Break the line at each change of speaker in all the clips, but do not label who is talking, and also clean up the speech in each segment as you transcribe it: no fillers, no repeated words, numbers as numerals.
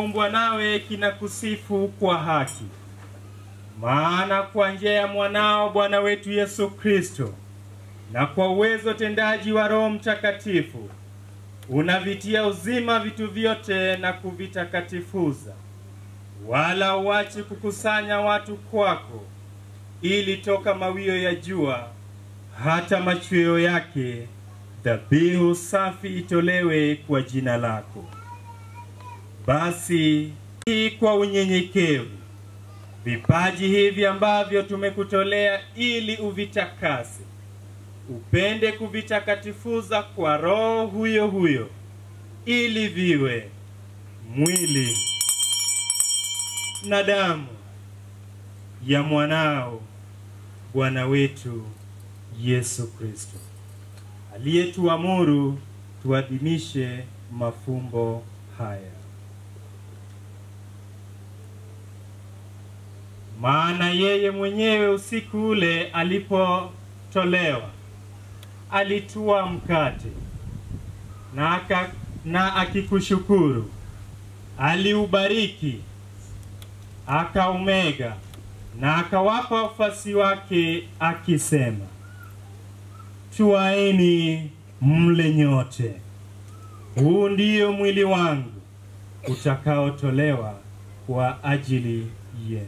kilichoumbwa nawe kinakusifu kwa haki. Maana kwa njia ya mwanao Bwana wetu Yesu Kristo, na kwa uwezo tendaji wa Roho Mtakatifu, unavitia uzima vitu vyote na kuvitakatifuza, wala uachi kukusanya watu kwako, ili toka mawio ya jua hata machweo yake dhabihu safi itolewe kwa jina lako. Basi kwa unyenyekevu vipaji hivi ambavyo tumekutolea ili uvitakase, upende kuvitakatifuza kwa Roho huyo huyo, ili viwe mwili na damu ya mwanao Bwana wetu Yesu Kristo, aliyetuamuru tuadhimishe mafumbo haya. Maana yeye mwenyewe usiku ule alipotolewa, alitua mkate, na akikushukuru, aliubariki, akaumega, na akawapa wafuasi wake akisema, twaeni mle nyote, huu ndio mwili wangu utakaotolewa kwa ajili yenu.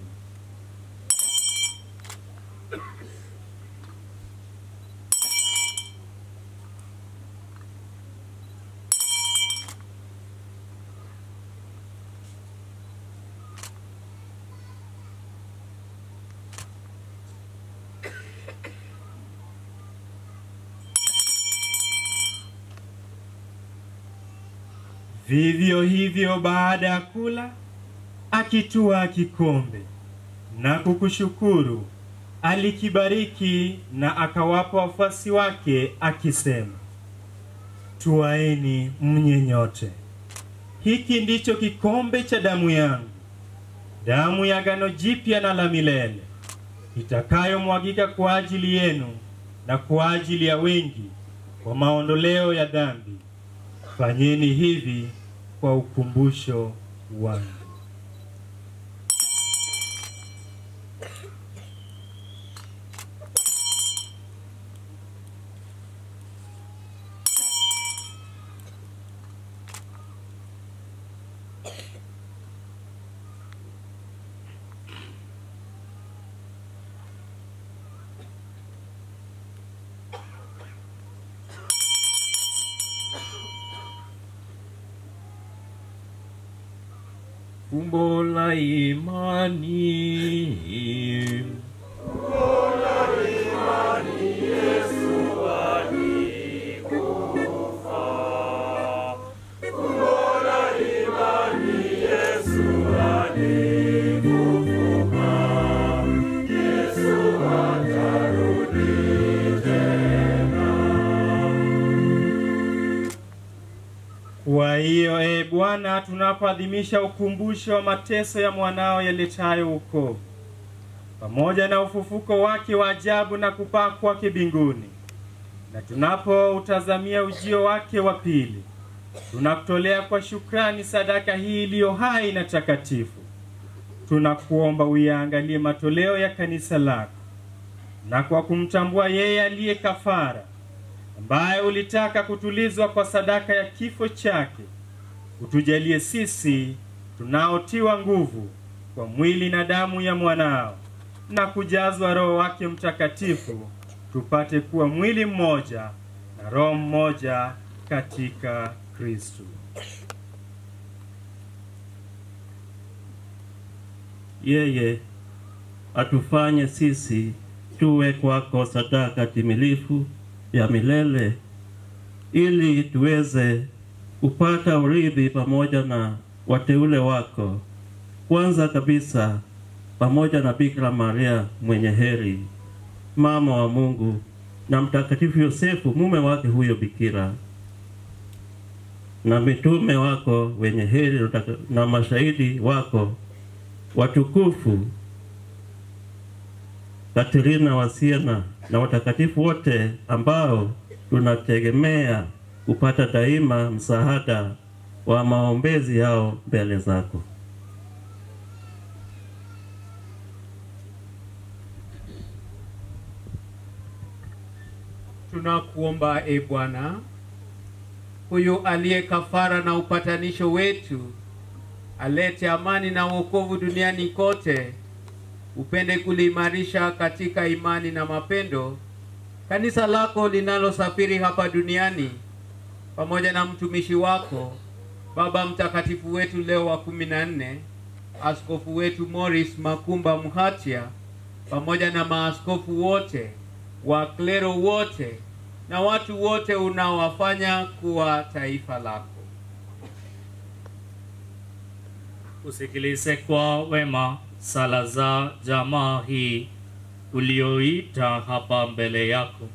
Vivyo hivyo baada ya kula, akitwaa kikombe na kukushukuru, alikibariki na akawapa wafuasi wake akisema, twaeni mnywe nyote, hiki ndicho kikombe cha damu yangu, damu ya agano jipya na la milele, itakayomwagika kwa ajili yenu na kwa ajili ya wengi kwa maondoleo ya dhambi. Fanyeni hivi kwa ukumbusho wangu. Fumbo la imani. Fumbo la imani, Yesu alikufa. Fumbo la imani, Yesu alikufa. Yesu atarudi tena. Kwa hiyo Bwana, tunapoadhimisha ukumbusho wa mateso ya mwanao yaletayo wokovu, pamoja na ufufuko wake wa ajabu na kupaa kwake mbinguni, na tunapoutazamia ujio wake wa pili, tunakutolea kwa shukrani sadaka hii iliyo hai na takatifu. Tunakuomba uyaangalie matoleo ya kanisa lako, na kwa kumtambua yeye aliye kafara, ambaye ulitaka kutulizwa kwa sadaka ya kifo chake, utujalie sisi tunaotiwa nguvu kwa mwili na damu ya mwanao, na kujazwa Roho wake Mtakatifu, tupate kuwa mwili mmoja na roho mmoja katika Kristo.
Yeye atufanye sisi tuwe kwako sadaka timilifu ya milele, ili tuweze kupata urithi pamoja na wateule wako, kwanza kabisa pamoja na Bikira Maria mwenye heri, mama wa Mungu, na Mtakatifu Yosefu mume wake huyo bikira, na mitume wako wenye heri na mashahidi wako watukufu, Katerina wa Siena, na watakatifu wote ambao tunategemea kupata daima msaada wa maombezi yao mbele zako.
Tunakuomba e Bwana, huyu aliye kafara na upatanisho wetu, alete amani na wokovu duniani kote, upende kuliimarisha katika imani na mapendo kanisa lako linalosafiri hapa duniani, pamoja na mtumishi wako Baba Mtakatifu wetu Leo wa 14, askofu wetu Morris Makumba Muhatia, pamoja na maaskofu wote, waklero wote na watu wote unaowafanya kuwa taifa lako.
Usikilize kwa wema sala za jamaa hii ulioita hapa mbele yako.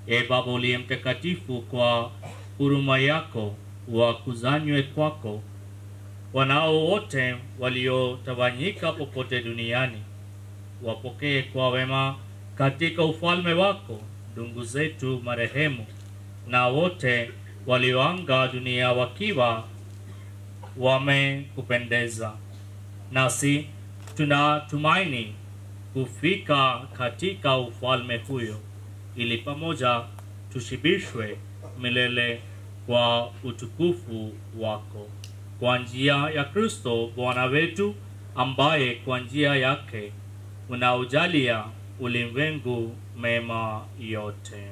E Baba uliye mtakatifu, kwa huruma yako wakuzanywe kwako wanao wote waliotawanyika popote duniani. Wapokee kwa wema katika ufalme wako ndugu zetu marehemu na wote walioanga dunia wakiwa wamekupendeza. Nasi tunatumaini kufika katika ufalme huyo, ili pamoja tushibishwe milele kwa utukufu wako, kwa njia ya Kristo Bwana wetu, ambaye kwa njia yake unaujalia ulimwengu mema yote.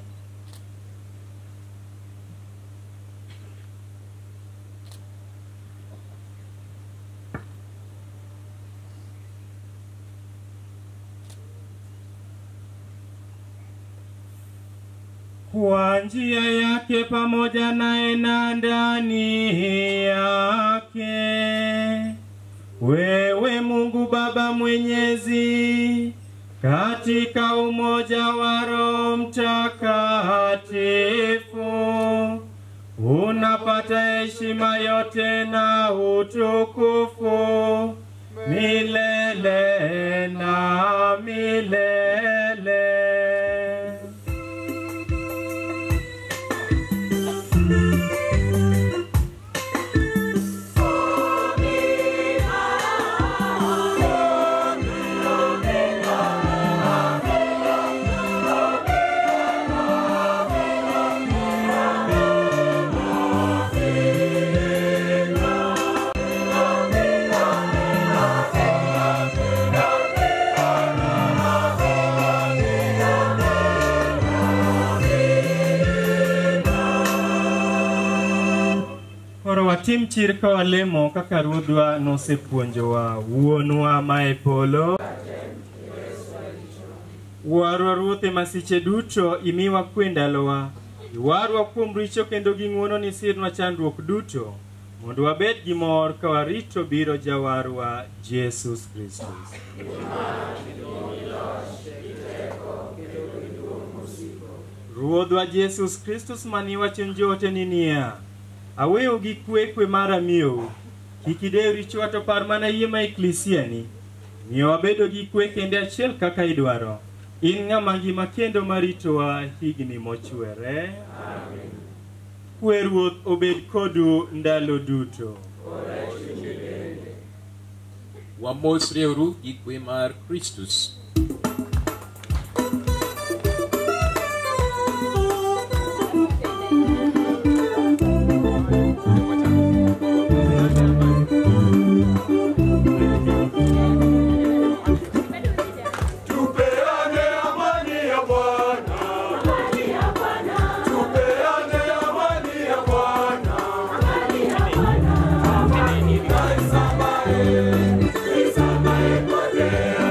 Kwa njia yake pamoja naye na ndani yake, wewe Mungu Baba Mwenyezi, katika umoja wa Roho Mtakatifu, unapata heshima yote na utukufu milele na milele. Watim chirka walemo kaka Ruodhwa nosepuonjowa. Wuonwa mae polo, warwa Ruoth e masiche duto, imiwa kwe ndalowa. Iwarwa kuom richo kendo gi ng'wono ni sirnwa chandruok duto, mondo wabed gi mor ka warito biro jawarwa Jesus Kristus. Ruodhwa Jesus Kristus maniwacho njote ni niya, aweyo gi kwe mara miyo, kik idew richowa to par mana yie ma eklesia ni. Miyo wabedo gi kwe kende achiel kaka idwaro. In ng'ama ngima kendo maritowa higni mochwere. Amen. Kwe Ruoth obed kodu ndalo duto.
Wamosreuru gi kwe mar Kristus.
Isamae potea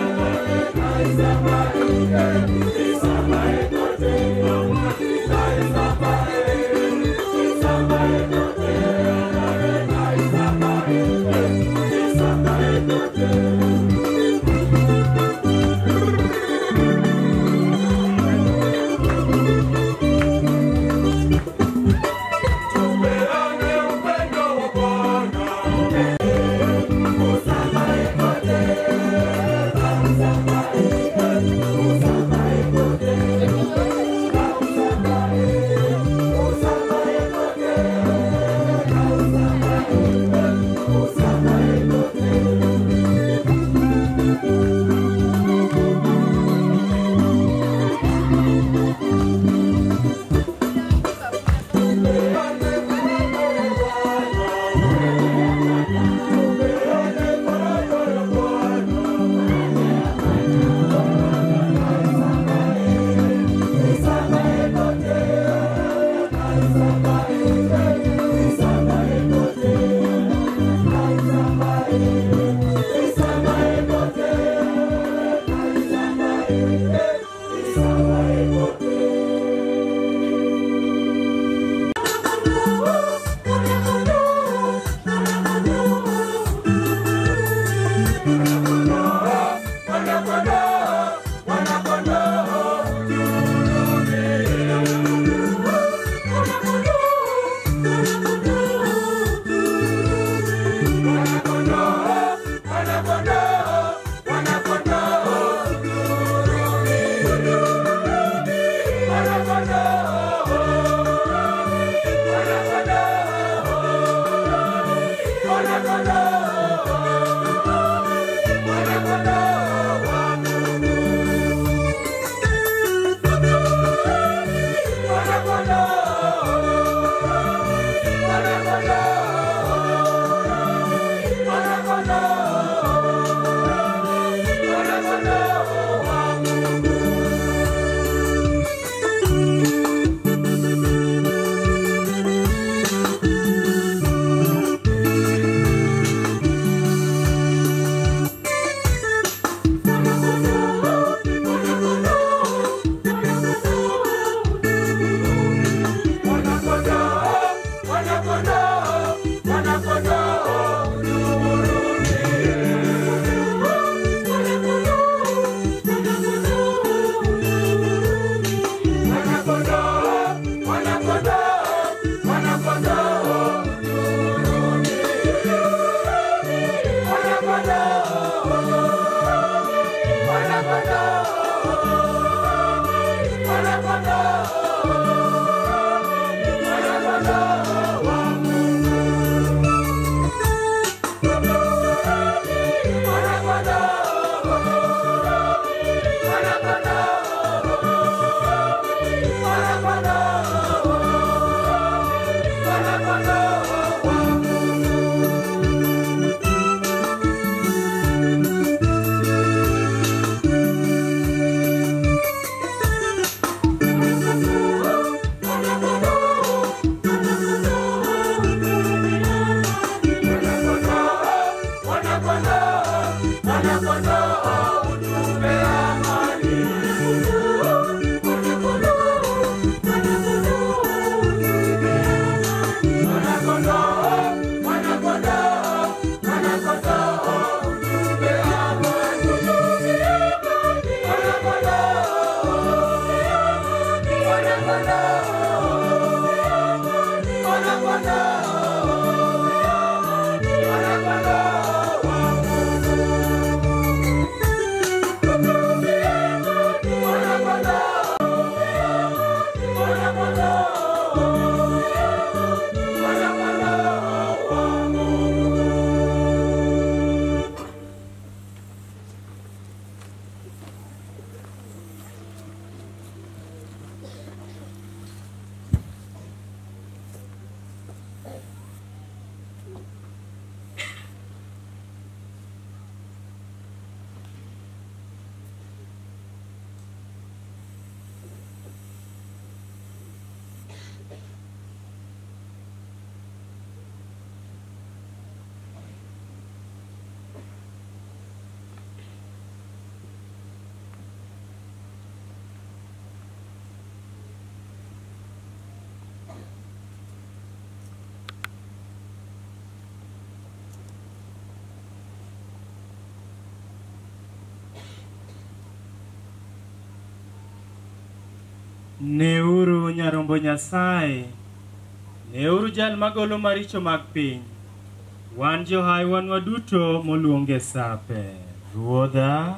Neuru nyarombo Nyasaye, neuru jal magolo maricho mag piny. Wan johai wan waduto moluonge sape. Ruodha,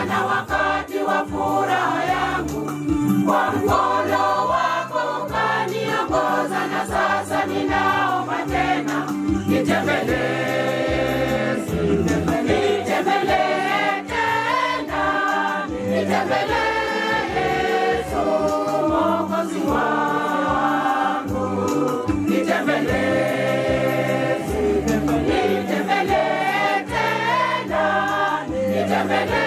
Na wakati wa furaha yangu, kwa mkono wako ukaniongoza, na sasa ninaomba tena, nitembelee tena, nitembelee Yesu Mwokozi wangu, nitembelee tena, nitembelee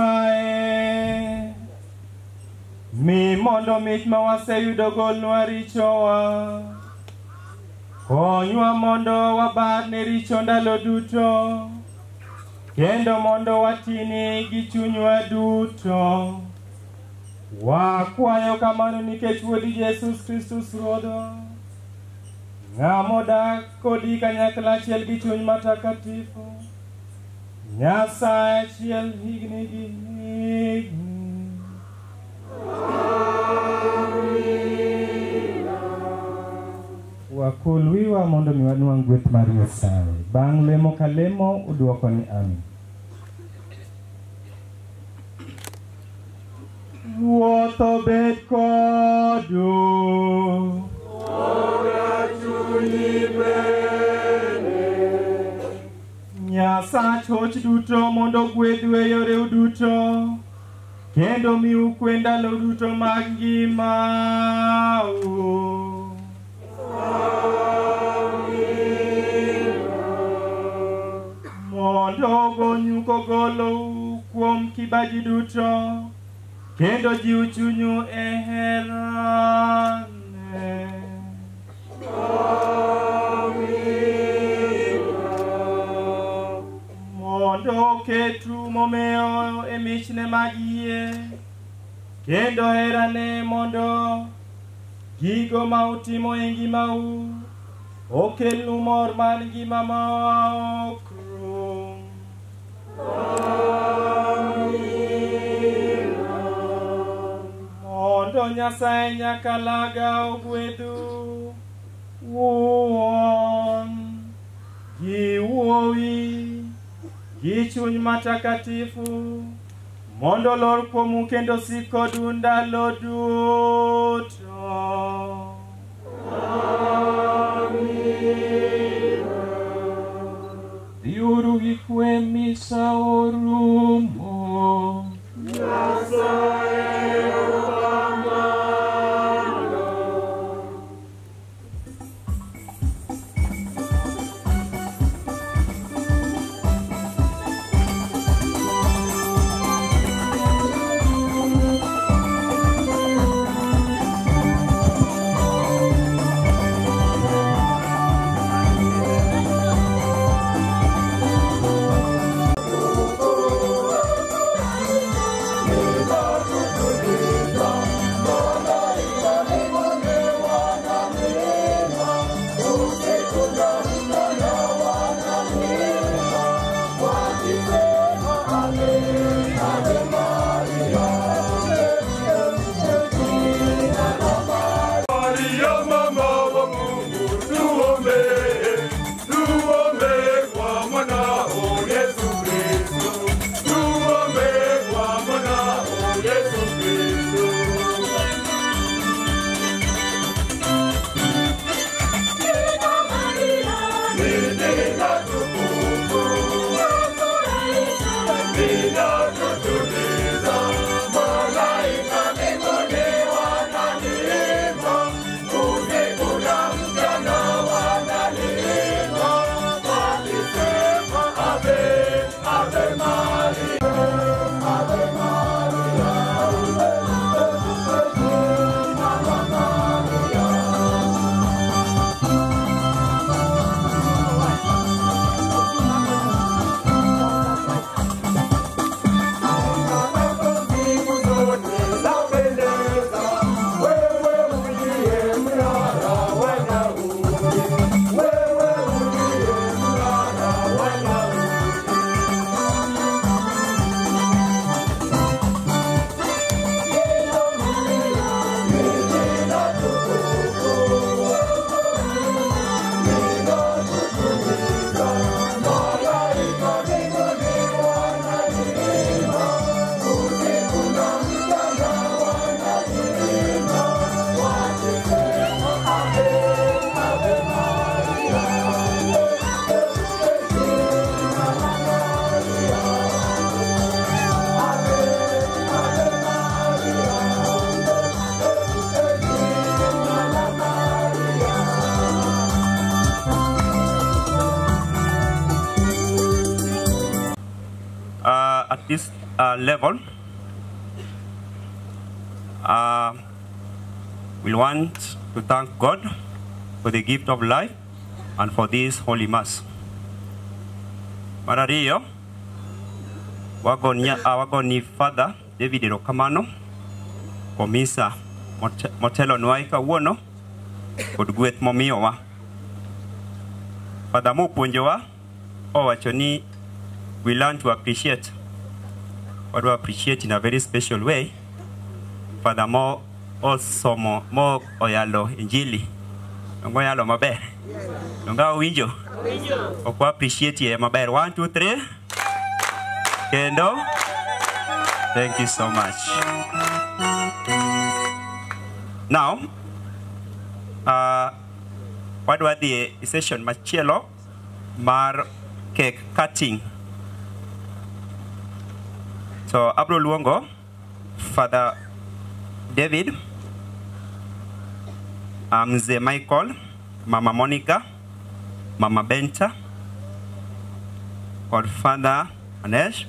Nyasaye, mi mondo mich ma waseyudo golnwa richowa. Konywa mondo wabar ne richo ndalo duto, kendo mondo watini gi chunywa duto. Wakwayo kamano nikech Wuodi Jesus Kristus Ruodhwa, ng'ama odak kodi kanyakla achiel gi chuny matakatifu, Nyasaye achiel higni gi higni. Wakul wiwa mondo mi wanwang' gweth mar Nyasaye. Bang' lemo ka lemo uduoko ni amin. Ruoth obed kodu. Nyasach hoch duto mondo gwedhu e yore duto, kendo miu kwe ndalo duto mag ngimau. Mondo ogonyu kogolou kuom kibaji duto, kendo jiw chunyu e herane. Mondo ketu momeo e michne mag yie, kendo herane mondo gigo ma utimo e ngimau okelnu mor mar ngima ma ok rum. Mondo Nyasaye nyakalaga ogwedhu wuon gi wuowi gi chuny matakatifu, mondo lor kuomu kendo sik kodu ndalo duto. Dhiuru gi kwe, misa orumo. Nyasaye
this level, we want to thank God for the gift of life and for this Holy Mass. Marario, wagoni Father David Rokamano, komisa motelo nwaika wono, kod gweth momiyowa. Father mopuonjowa, owachoni we learn to appreciate. What we appreciate in a very special way. Furthermore, also more oyalo injili. Ngo yalo maber. Ngo winjo. Okwa appreciate ye maber. 1 2 3. Kendo. Thank you so much. Now, what was the session machielo mar cake cutting? So abro luongo Father David, Mzee Michael, Mama Monica, Mama Benta, or Father Anesh.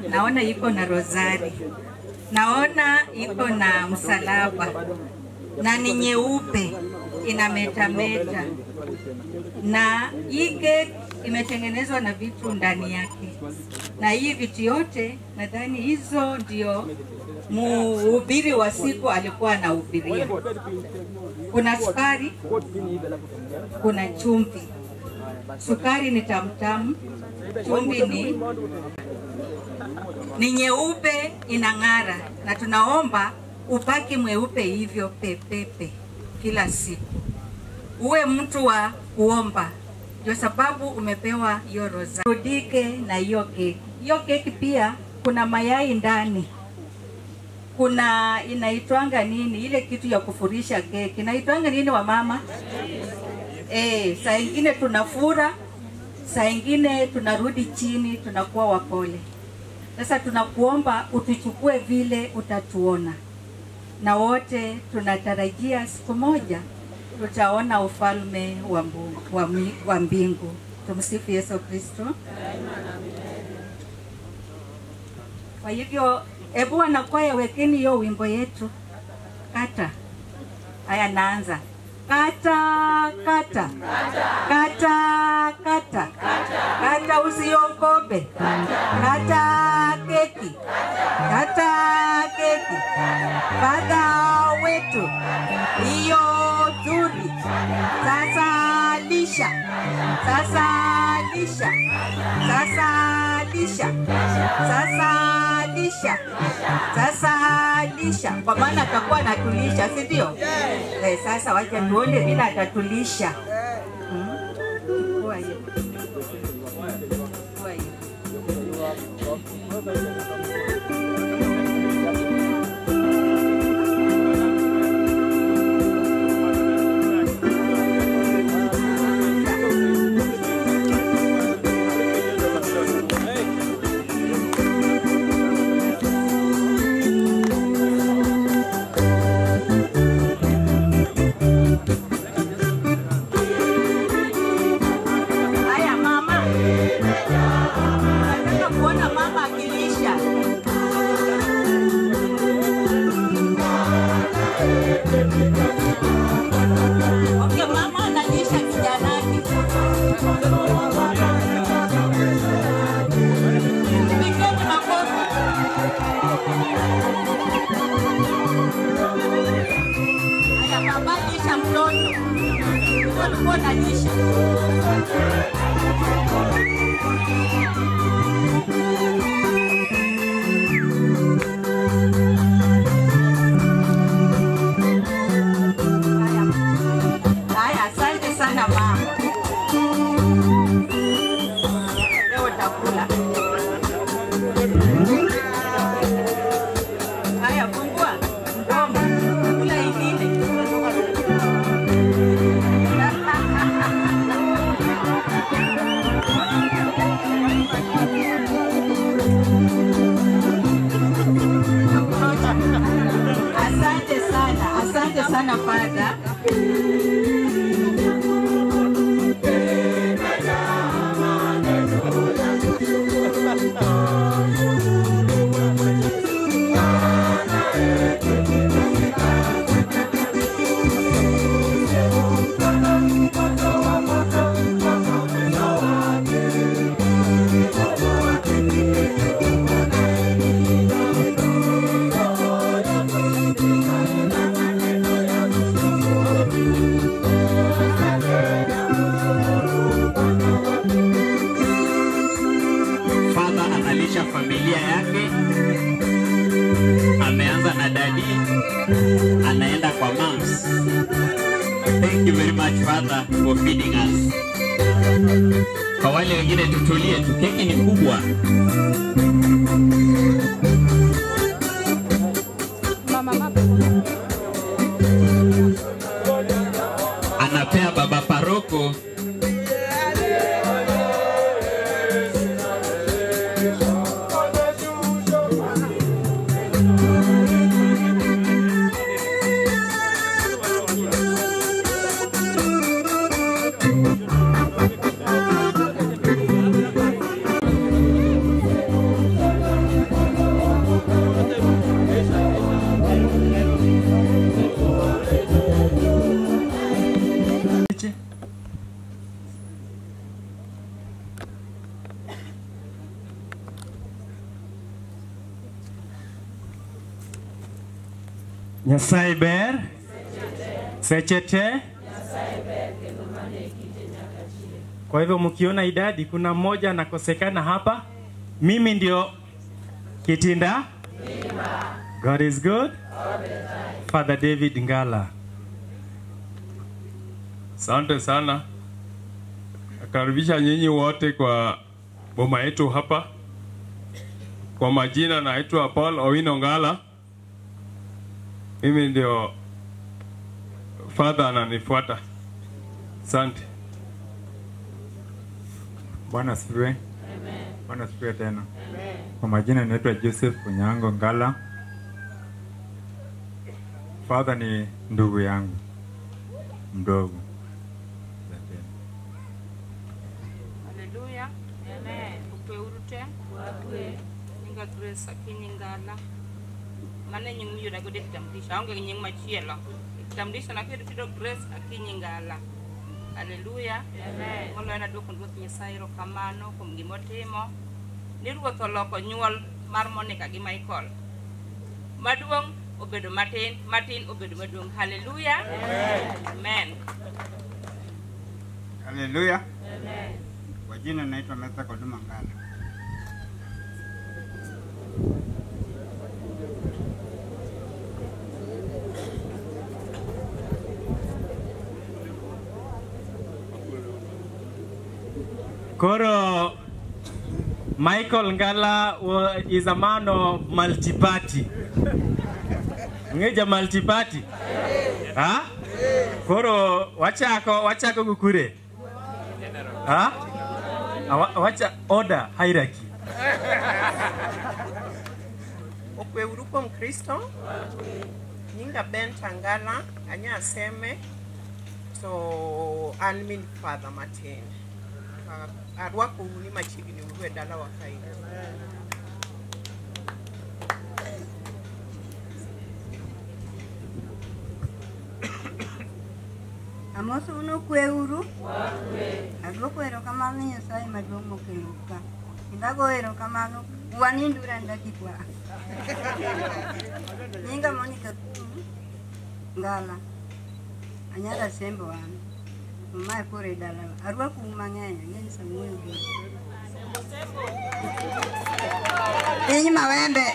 Naona iko na rosari, naona iko na msalaba, na ni nyeupe inametameta, na hii cake imetengenezwa na vitu ndani yake, na hii vitu yote nadhani hizo ndio mhubiri wa siku alikuwa anahubiria. Kuna sukari, kuna chumvi. Sukari ni tamtamu, chumvi ni nyeupe inang'ara, na tunaomba upaki mweupe hivyo pepepe kila siku. Uwe mtu wa kuomba. Ndio sababu umepewa hiyo rosa. Rudike na hiyo keki. Hiyo keki pia kuna mayai ndani. Kuna inaitwanga nini? Ile kitu ya kufurisha keki. Inaitwanga nini wa mama? Saa ingine tunafura, saa ingine tunarudi chini, tunakuwa wapole. Sasa tunakuomba utuchukue vile utatuona. Na wote tunatarajia siku moja tutaona ufalme wa mbingu. Tumsifu Yesu Kristo. Kwa hivyo, hebu anakwaya wekeni hiyo wimbo yetu. Kata. Haya naanza. Kata, kata. Kata, kata. Kata usiogope. Kata keki. Kata keki. Father wetu. Iyo zuri. Sasa lisha. Sasa lisha. Sasa lisha. Sasa lisha. Sasa lisha. Kwa maana atakuwa anatulisha, si ndio? Sasa wacha tuone vile atatulisha. Kwa hiyo. Kwa hiyo. Okay, mama analisha kijanani. Pigeni makofi. Haya, baba lisha mtoto. Walikuwa analisha. Asante sana Father.
Thank you very much Father for feeding us. Kwa wale wengine tutulie tu, keki ni kubwa. Anapea baba paroko.
Nyasaye ber, sechete. Kwa hivyo mkiona idadi, kuna mmoja anakosekana hapa. Mimi ndio Kitinda. God is good. Father David Ngala.
Asante sana. Nakaribisha nyinyi wote kwa boma yetu hapa. Kwa majina naitwa Paul Owino Ngala. Mimi ndio father ananifuata. Asante.
Bwana asifiwe. Amen. Bwana asifiwe tena. Amen. Kwa majina naitwa Joseph Kunyango Ngala. Father ni ndugu yangu mdogo.
Haleluya. Amen. Ukwe urute. Wakwe. Ninga Grace Akinyi Ngala. Mana nyingu yuna gode kitambulisha. Aunge nyingu machielo. Kitambulisha na kido Grace Akinyi Ngala. Haleluya. Amen. Mola na doko ndugu Nyasaye erokamano kuom gima otimo. Ni ruoth oloko nyuol mar Monica gi Michael. Maduong' obedo matin, matin obedo maduong'. Haleluya. Amen.
Haleluya. Amen. Kwa jina naitwa Mesa Koduma Ngala.
Koro Michael Ngala is a man of multi-party. Ngeja multi-party? Ha? Koro wachako gukure? Ha? Wacha order hierarchy.
Okwe uruko Mkristo. Nyinga Ben Tangala anya aseme so admin Father Martin. Arwako ni machigini uwe dala wa kaida.
Amoso uno kwe uru. Arwako erokamano Nyasaye maduong' mokeluka. Indago erokamano wanindura ndakikwa. Nyinga Monica Ngala. Anyala sembo wana. Mama kore dala. Arwako umang'enya ng'eny Samuel. Inyi mawembe.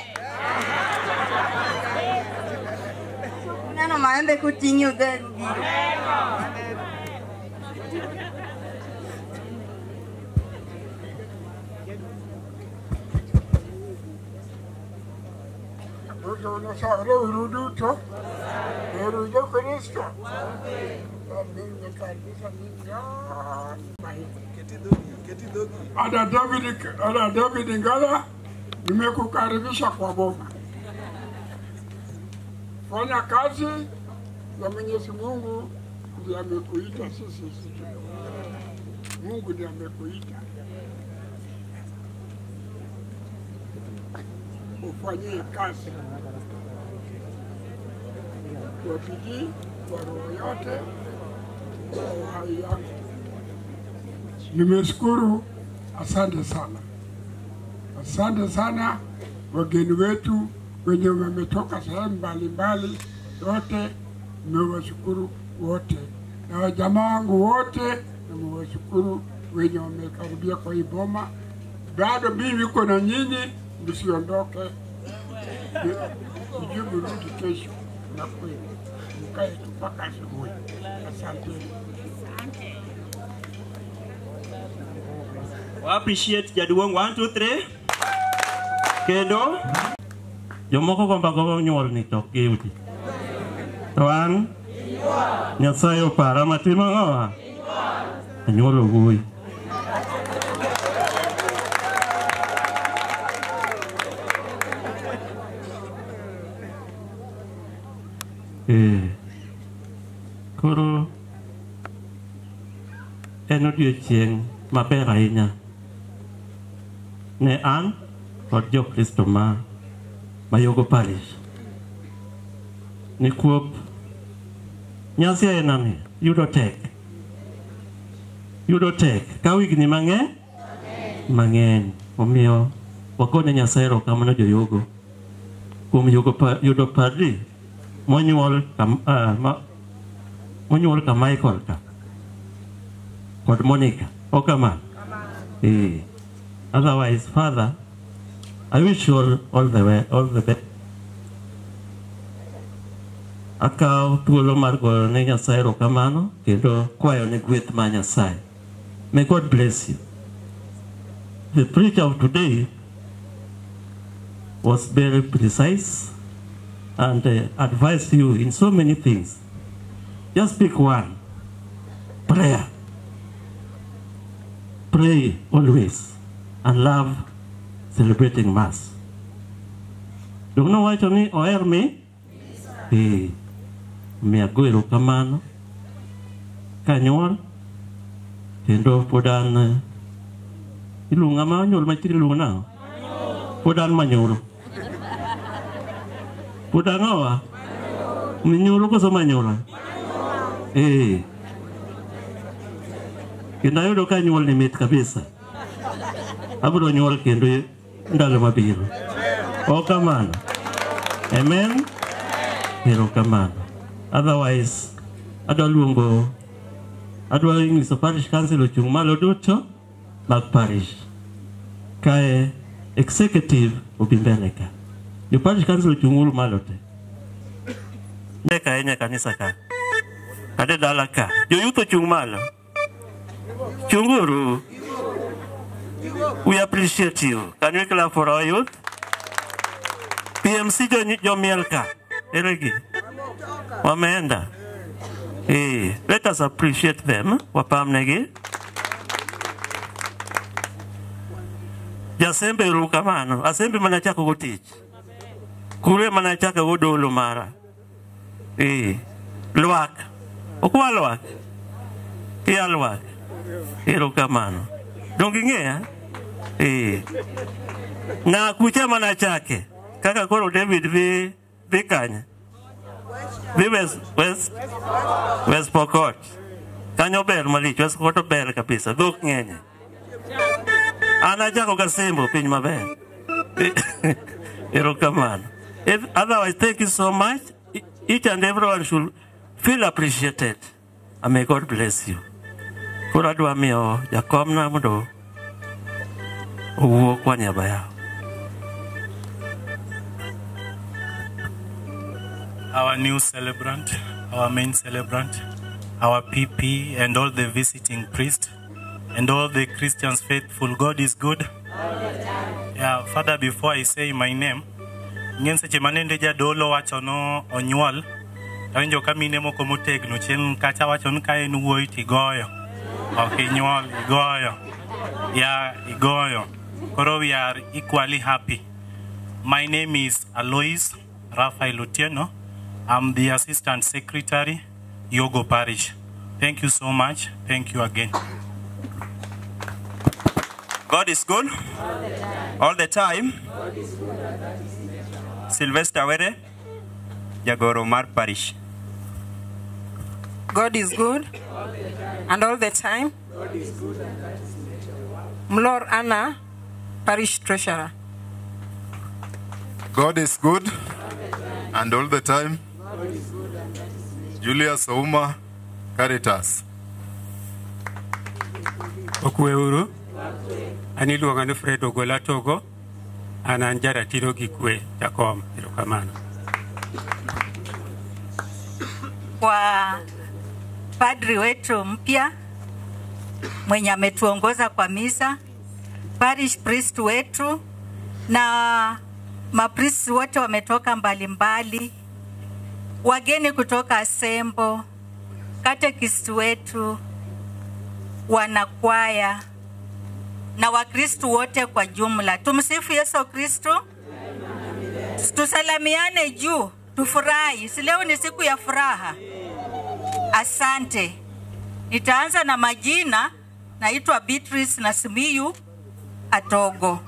Nano mawembe kutinyo dheru giro.
Unoshauri uruduto. Urudo Kristo.
Ada David Ngala, nimekukaribisha kwa boma. Fanya kazi ya Mwenyezi Mungu, ndiye amekuita sisi. Mungu ndiye amekuita. Ufanyie kazi kwa bidii, kwa roho yote, kwa uhai yako. Nimeshukuru, asante sana. Asante sana wageni wetu wenye wametoka sehemu mbalimbali, wote nimewashukuru wote, na wajamaa wangu wote nimewashukuru wenye wamekaribia kwa hii boma. Bado mimi niko na nyinyi, msiondoke. Mjue mrudi kesho na kweli. baraka yetu mpaka asubuhi. Asanteni.
We appreciate jaduong 1 2 3 kendo jomoko gomba gobo nyuol ni to giuti to an Nyasaye opara matimo ang'owa anyuolo wuoyi. Koro en odiochieng' maber ahinya ne an kod jokristo ma Yogo Parish nikuop nyasi ayenani yudo tek ka wigni mang'eny omiyo wakone Nyasaye erokamano joyogo kuom yudo padri monyuol ka Michael ka kod Monica Okaman. Otherwise, Father, I wish you all the best. Akaw thuolo mar goyo ne Nyasaye erokamano kendo kwayo ne gweth ma Nyasaye. May God bless you. The preacher of today was very precise and advised you in so many things. Just pick one. Prayer. Pray always and love celebrating Mass. Don't know why Tony oher me? Me ago erokamano kanyuol kendo podan ilunga ma nyuol machiegni ilunga podan manyuolo podan ang'owa minyuolo koso manyuolo kendo ayudo ka nyuol ni mit kabisa. Abiro nyuol kendo ndalo mabiro. Kamano. Amen. Erokamano. Otherwise, adwa nyiso parish council ochung' malo duto mag parish. Kae executive obi mbele ka. Jo parish council ochung' malo te. Neka enye kanisa ka. Ade dala ka. Jo youth ochung' malo. Chunguru. We appreciate you. Can we clap for our youth? PMC jo mielka. Eregi. Wameenda. Let us appreciate them. Wapamnegi. Jasembe erokamano. Asembe manachako go tich. Kure manachako go dolo mara. Luak. Okwa luak. Iya luak. Erokamano. Dongi ng'eya? Na kucha manachake. Kaka koro David vi kanya. Vi West Pokot. Kanyo ber malich. West Pokot ber kabisa. Dhok ng'enye. Anachako Gasembo piny maber. Erokamano. Otherwise, thank you so much. Each and everyone should feel appreciated. And may God bless you. Koro adwa miyo jakomna mondo owuo kwa niaba yao.
Our new celebrant, our main celebrant, our PP and all the visiting priests and all the Christians faithful. God is good. Yeah, Father, before I say my name, ngense chimanende jadolo wachono onyuol, awinjo kamine moko motegno chien kacha wachon ka en wuoyi tigoyo. Okay, nyuol igoyo. Yeah, igoyo. Koro we are equally happy. My name is Alois Rafael Otieno. I'm the Assistant Secretary, Yogo Parish. Thank you so much. Thank you again.
God is good all the time. Sylvester Were, Jagoro Mar Parish.
God is good and all the time. Mlor Anna, Parish Treasurer.
God is good and all the time. Julius Ouma, Caritas.
Okweuru, aniluonga ni Fred Ogola Togo, an jaratiro gi kwe jakom. Erokamano.
kwa padri wetu mpya mwenye ametuongoza kwa misa, parish priest wetu na mapriest wote wametoka mbalimbali, wageni kutoka Asembo, katekist wetu, wanakwaya na Wakristo wote kwa jumla. Tumsifu Yesu Kristo. Tusalamiane juu, tufurahi. Si leo ni siku ya furaha. Asante. Nitaanza na majina. Naitwa Beatrice Nasimiyu Atogo.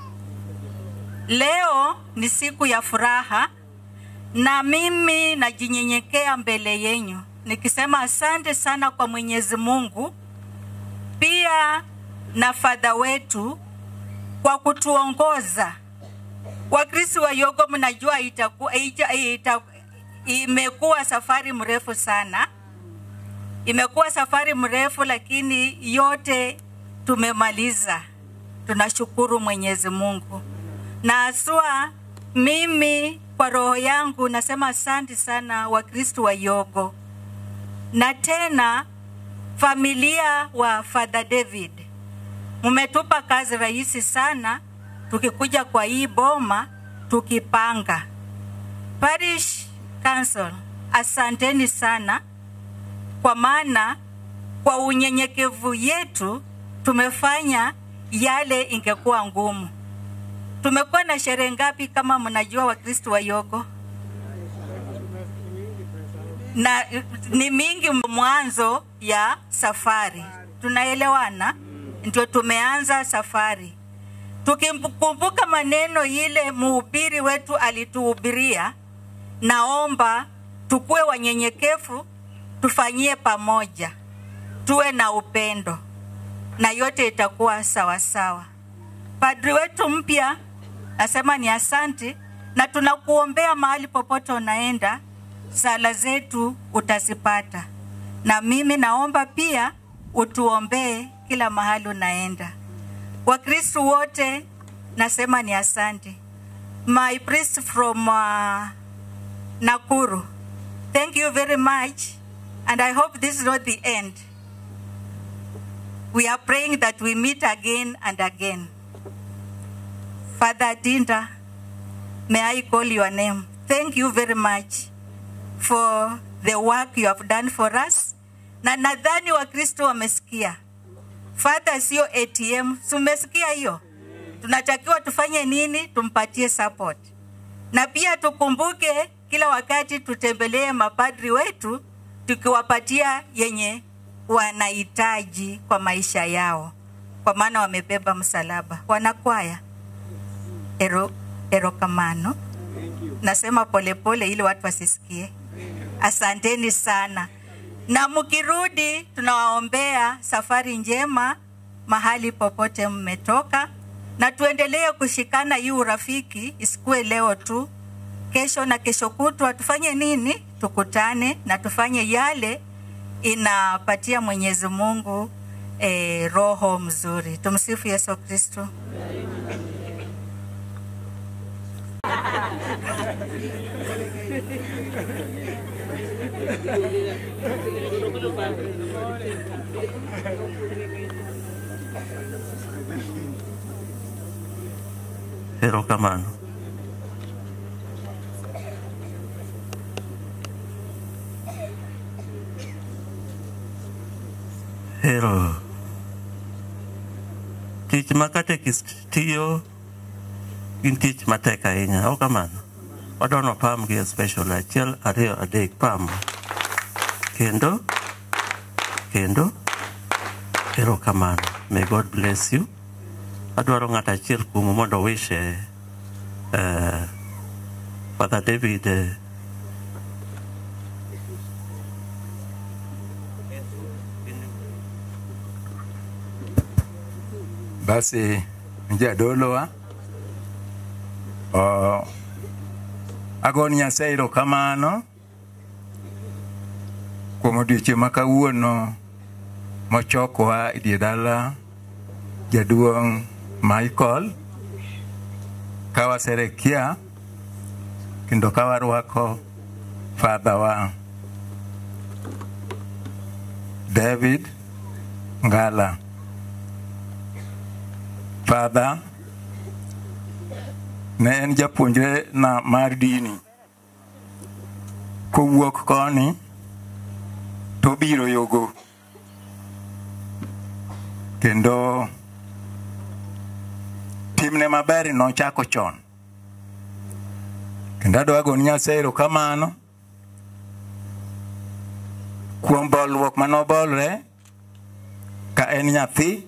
Leo ni siku ya furaha na mimi najinyenyekea mbele yenyu nikisema asante sana kwa Mwenyezi Mungu, pia na Father wetu kwa kutuongoza. Wakristo wa Yogo, mnajua imekuwa safari mrefu sana. Imekuwa safari mrefu, lakini yote tumemaliza. Tunashukuru Mwenyezi Mungu. Na aswa mimi kwa roho yangu nasema asante sana Wakristo wa Yogo. Na tena familia wa Father David, mumetupa kazi rahisi sana tukikuja kwa hii boma tukipanga. Parish Council, asanteni sana kwa maana kwa unyenyekevu yetu tumefanya yale ingekuwa ngumu. Tumekuwa na sherehe ngapi kama mnajua Wakristo wa Yogo? Na ni mingi mwanzo ya safari. Tunaelewana? Ndio tumeanza safari. Tukikumbuka maneno ile mhubiri wetu alituhubiria, naomba tukue wanyenyekevu, tufanyie pamoja, tuwe na upendo na yote itakuwa sawa sawa. Padri wetu mpya nasema ni asante, na tunakuombea mahali popote unaenda, sala zetu utazipata. Na mimi naomba pia utuombee kila mahali unaenda. Wakristo wote nasema ni asante. My priest from Nakuru, thank you very much, and I hope this is not the end. We are praying that we meet again and again. Father Dinda, may I call your name? Thank you very much for the work you have done for us. Na nadhani Wakristo wamesikia. Father sio ATM, sumesikia hiyo. Tunatakiwa tufanye nini? Tumpatie support. Na pia tukumbuke kila wakati tutembelee mapadri wetu tukiwapatia yenye wanahitaji kwa maisha yao, kwa maana wamebeba msalaba. Wanakwaya erokamano. Nasema polepole ili watu wasisikie. Asanteni sana. Na mkirudi tunawaombea safari njema mahali popote mmetoka, na tuendelee kushikana hii urafiki, isikue leo tu. Kesho na kesho kutwa tufanye nini? Tukutane na tufanye yale inapatia Mwenyezi Mungu roho mzuri. Tumsifu Yesu Kristo.
Erokamano. Hero. Tich ma katekist tiyo gin tich matek ahinya. Erokamano. Wadono pam gi special achiel ariyo adek pam. Kendo erokamano. May God bless you. Adwaro ng'ata achiel kuomu mondo wish Father David
basi jadolowa agoni Nyasaye erokamano kuom odiochieng' ma kawuono mochokowa e dier dala jaduong' Michael kawaserekia kendo kawarwako Father wa David Ngala. Father, ne en japuonjre na mar dini. Kowuok koni to biro yogo. Kendo timne maber nochako chon. Kendo adwa gone Nyasaye erokamano kuom bolruok manobolre ka en nyathi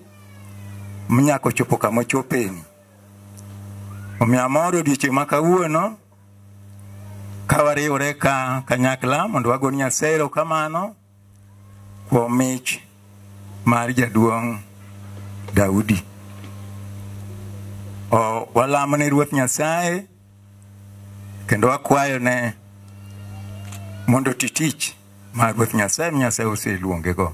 mnyako chopo kama chopeni. Omiyo amor odiochieng' ma kawuono ka wariwore kanyakla mondo wagone Nyasaye erokamano kuom mich mar jaduong' Daudi. Walamo ne Ruoth Nyasaye kendo wakwayo ne mondo titich mar Ruoth Nyasaye Nyasaye oseluonge go.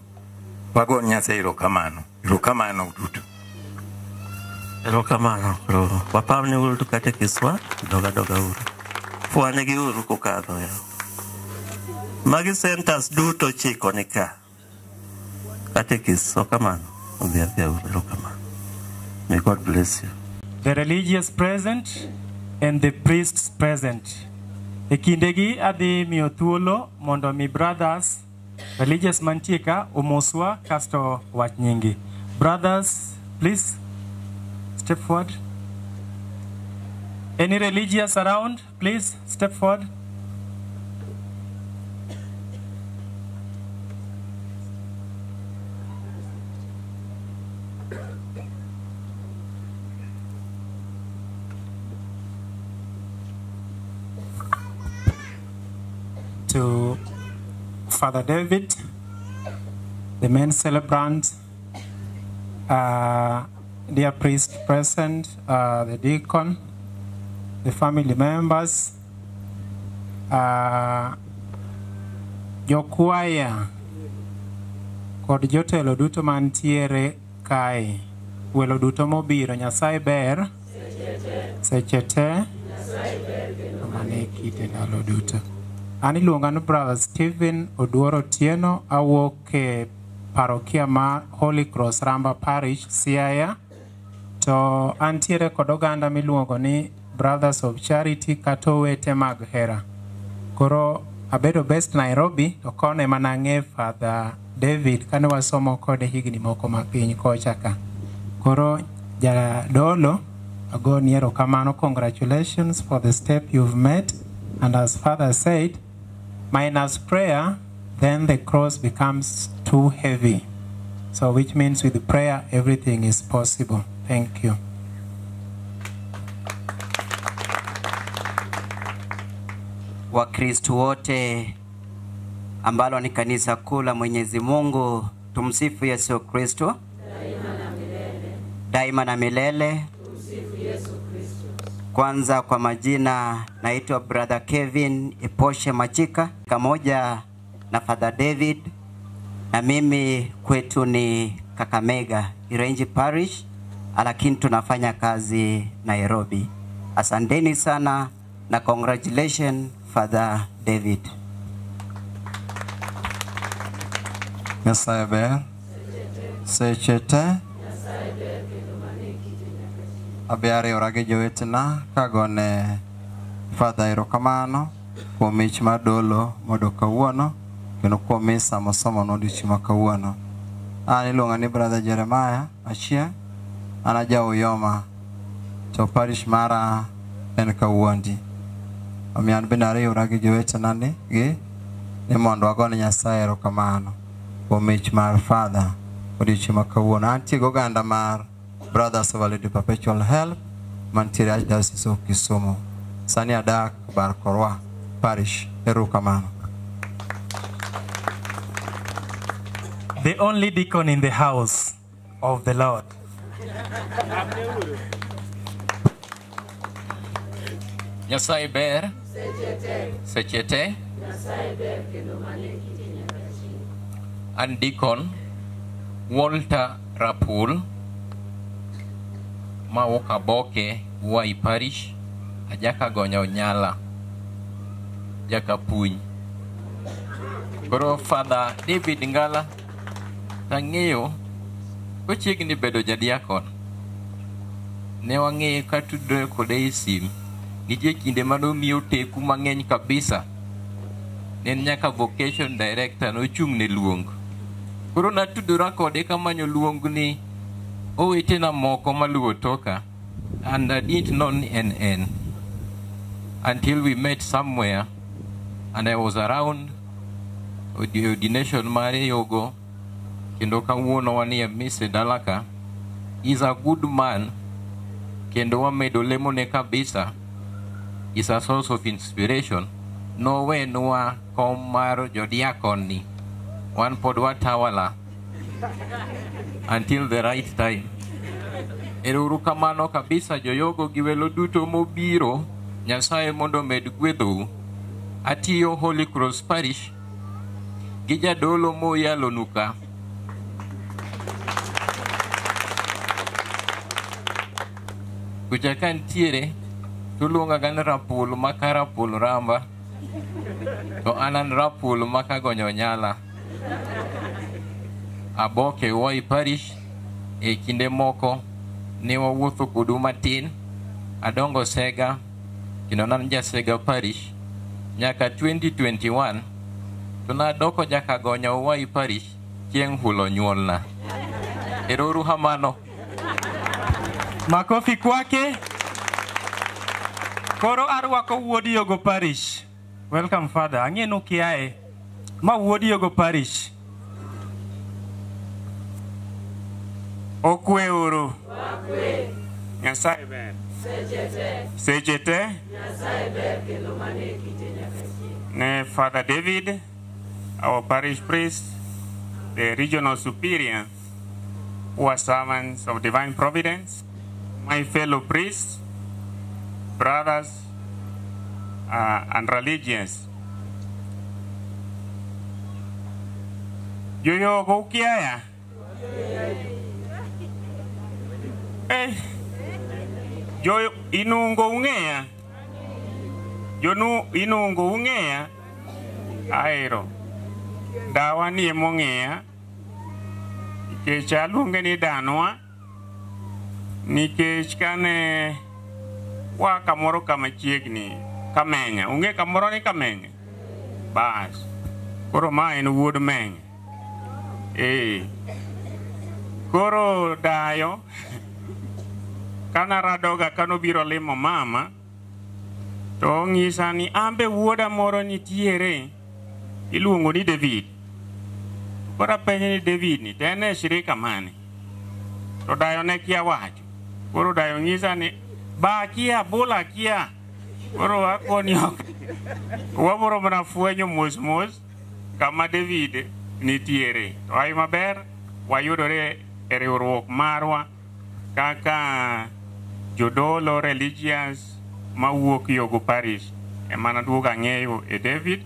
Wagone Nyasaye erokamano. Erokamano duto.
Erokamano. Wapamne uru to katekiswa doga uru. Fuane gi uru kokadho ya. Magi centers duto chiko nika. Katekis okamano. Obia uru erokamano. May God bless you.
The religious present and the priests present. Ekindegi adhi miyo thuolo mondo mi brothers religious mantie ka omoswa kasto wach nyingi. Brothers, please step forward. Any religious around, please step forward. To Father David, the main celebrant, dear priest present, the deacon, the family members, jokwaya kod jotelo duto mantiere kae, welo duto mobiro. Nyasaye ber seche te mane kite ndalo duto. An iluonga ni Brother Stephen Oduoro Tieno, awuok e parokia ma Holy Cross Ramba Parish, Siaya. To antiere kod oganda miluongo ni Brothers of Charity kata owete mag hera. Koro abedo best Nairobi, to kone manang'e Father David kane wasomo kode higni moko mapiny kocha ka. Koro jadolo, agoni erokamano, congratulations for the step you've made. And as Father said, minus prayer, then the cross becomes too heavy. So which means with prayer, everything is possible. Thank you.
Wakristo wote ambalo ni kanisa kuu la Mwenyezi Mungu, tumsifu Yesu Kristo. Daima na milele. Tumsifu Yesu Kristo. Kwanza kwa majina naitwa Brother Kevin Eposhe Machika, pamoja na Father David, na mimi kwetu ni Kakamega Irenji Parish, lakini tunafanya kazi Nairobi. Asanteni sana na congratulations Father David.
Nyasaye ber sechete abiari orage jowetena kagone Father erokamano kuom mich mar dolo modo kawuono kendo kuom misa mosomo nodiochieng' ma kawuono. An iluonga ni Brother Jeremiah Achieng', an aja Uyoma to parish mara en Kawuondi. Omiyo an bende ariwora gi jowetena ni mondo wagone Nyasaye erokamano kuom mich mar Father odiochieng' ma kawuono. Antie goganda mar Brothers of Our Lady Perpetual Help mantiere Archdiocese of Kisumu. Sani adak Barkorwa Parish. Erokamano.
The only deacon in the house of the Lord.
Nyasaye ber sechete. An deacon Walter Rapul ma Wokaboke Wai Parish, ajaka gonyo nyala jaka puny. Koro Father David Ngala tang'eyo kochiegni bedo jadiakon. Ne wang'eyo ka tudore kode e sim. Nitie kinde manomiyo teku mang'eny kabisa. Ne en nyaka vocation director nochung' ne luong. Koro natudora kode kamanyo luong ni owetena moko maluwo toka, and I didn't know ni en. Until we met somewhere and I was around the ordination mare yogo, kendo kawuono wanie mise dalaka. He's a good man, kendo wamedo lemone kabisa. Is a source of inspiration. No way nwa kom mar jodiakon ni. Wan pod watawala until the right time. Eruru kamano kabisa joyogo gi welo duto mobiro. Nyasaye mondo med gwedhou. Atiyo Holy Cross Parish gi jadolo moyalo nuka. Kucha kantiere tuluonga gan rapul maka rapul ramba, to anan rapul maka gonyo nyala. Aboke Wai Parish e kinde moko ne wawuotho kudu matin. Adongo Sega, kendo nan ja Sega Parish nyaka 2021, to nadoko jaka gonyo Wai Parish chieng' hulo nyuolna. Erouru hamano.
Makofi kwake. Koro arwako wuodi Yogo Parish. Welcome father. Ang'eno kiae. Ma wuodi Yogo Parish.
Okwe uru. Nyasaye ber. Sejete.
Nyasaye ber kendo mane kite nyaka chieng'.
Ne Father David, our parish priest, the regional superior, who are servants of divine providence, my fellow priests, brothers, and religious. Yoyo go kiaya. Eh, yo inungo ungea. Yonu inungo ungea. Aero. Dawa ni emongea. Ike lunge ni danwa. Nikech kane wa kamoro kama chiegni kamenya. Unge kamoro ni kamenya. Bas. Koro ma en wuod menya. Koro dayo. Kana radoga kano biro limo mama. To ng'isa ni ambe wuoda moro nitiere. Iluongo ni David. Kora penye ni David ni. Tene shirika mane. To dayo ne kia wacho. Koro dayo ng'isa ni ba kia bula kia. Koro akoni ok. Waboro mana fwenyo mos kama David nitiere. To ai maber wayudore e riwruok marwa kaka jodolo religious mawuok Yogo Parish. Emana duoga ng'eyo e David.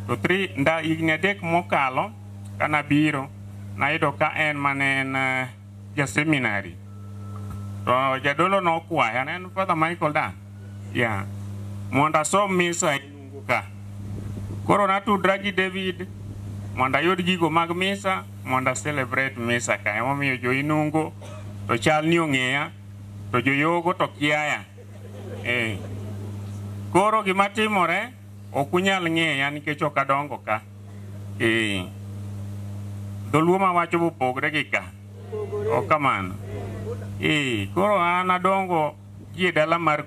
To higni adek mokalo kana biro nayudo ka en manen ja seminary. To jadolo nokwaya en Father Michael Dan. Yeah. Mondo asom misa ka. Koro natudra gi David mondo ayud gigo mag misa mondo celebrate misa ka. Emomiyo jo inungo to chal ni ong'eya to joyogo to kiaya. Koro gima timore ok unyal ng'eya nikech ok adongo ka. Dholuo mawacho bopogre gi ka. Ok kamano. Koro an adongo gi e dala mar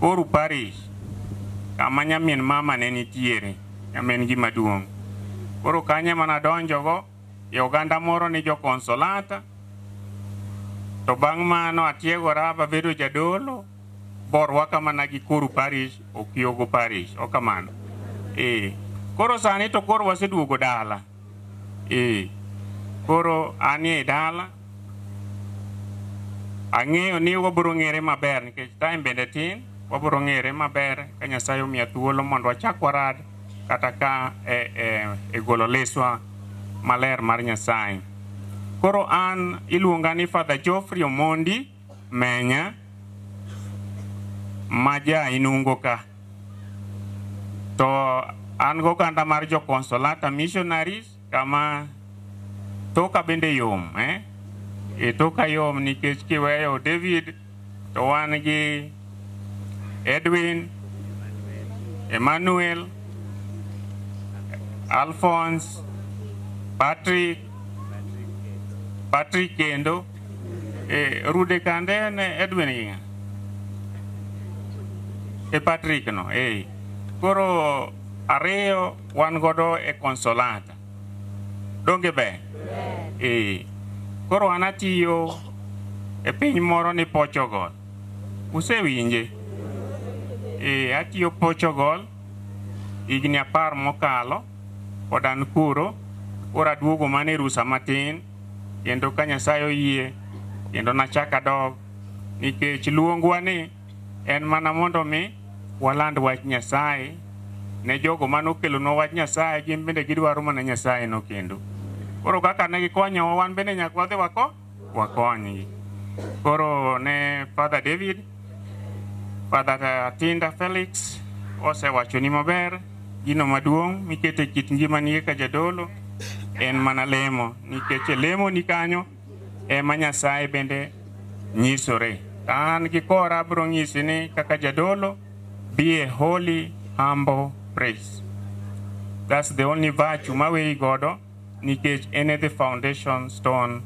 Koru Parish, kama nyamin mama ne nitiere, nyamin gima duong'. Koro kanye mana donjogo e oganda moro ni jo Consolata. To bang' mano atiegora babedo jadolo borwaka mana gi Koru Parish ok Yogo Parish. Ok kamano. Koro sani to koro waseduogo dala. Koro anie dala. Ang'eyo ni wabiro ng'ere maber nikech time bende tin. Wabiro ng'ere maber ka Nyasaye omiya thuolo mondo wachak warad kata ka e golo leswa maler mar Nyasaye. Koro an iluonga ni Father Geoffrey Omondi Menya maja inungo ka. To an go ganda mar jo Consolata missionaries kama toka bende yom, toka yom nikech kiweyo David to wan gi Edwin, Emmanuel, Alphonse, Patrick kendo Rude kande ne Edwin inga Patrick no koro ariyo wan godo e Consolata donge be koro anatiyo e piny moro ni Portugal usewinje atiyo Portugal higni 10 mokalo pod an kuro aduogo mana e rusa matin kendo ka Nyasaye oyie kendo nachaka dog nikech luongwa ni en mana mondo mi waland wach Nyasaye ne jogo manokelonwa wach Nyasaye gin bende gidwaro mana Nyasaye no kendo koro kaka ne gikonyowa wan bende nyaka wadhi wakonygi. Koro ne Father David, Father Tinda Felix osewacho ni maber gino maduong' mikete kit ngimani ka jadolo en mana lemo nikech lemo ni kanyo ema Nyasaye bende nyisore. An gi kora abro nyisi ni kaka jadolo, be a holy, humble priest. That's the only virtue maweyi godo nikech en the foundation stone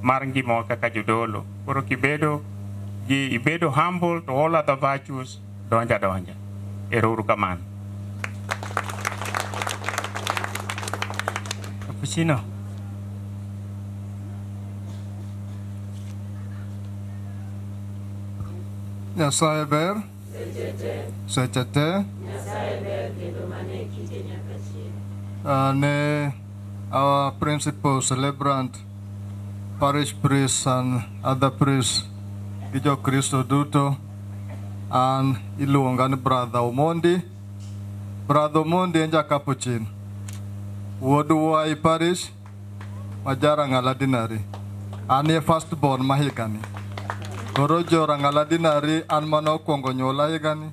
mar ngima kaka jadolo. Koro ibedo humble to all other virtues donja. Erouru kamano.
Cappuccino.
Nyasaye ber. Seche te. Ne our principal celebrant, parish priests and other priests, Gijo Kristo duto, and iluonga ni Brother Omondi. Brother Omondi en ja-Capuchin. Wuod Wuoyi parish, majara ng'aladinari. An e firstborn ma higani. Koro jora ng'aladinari an mana okwongo nyuola higani.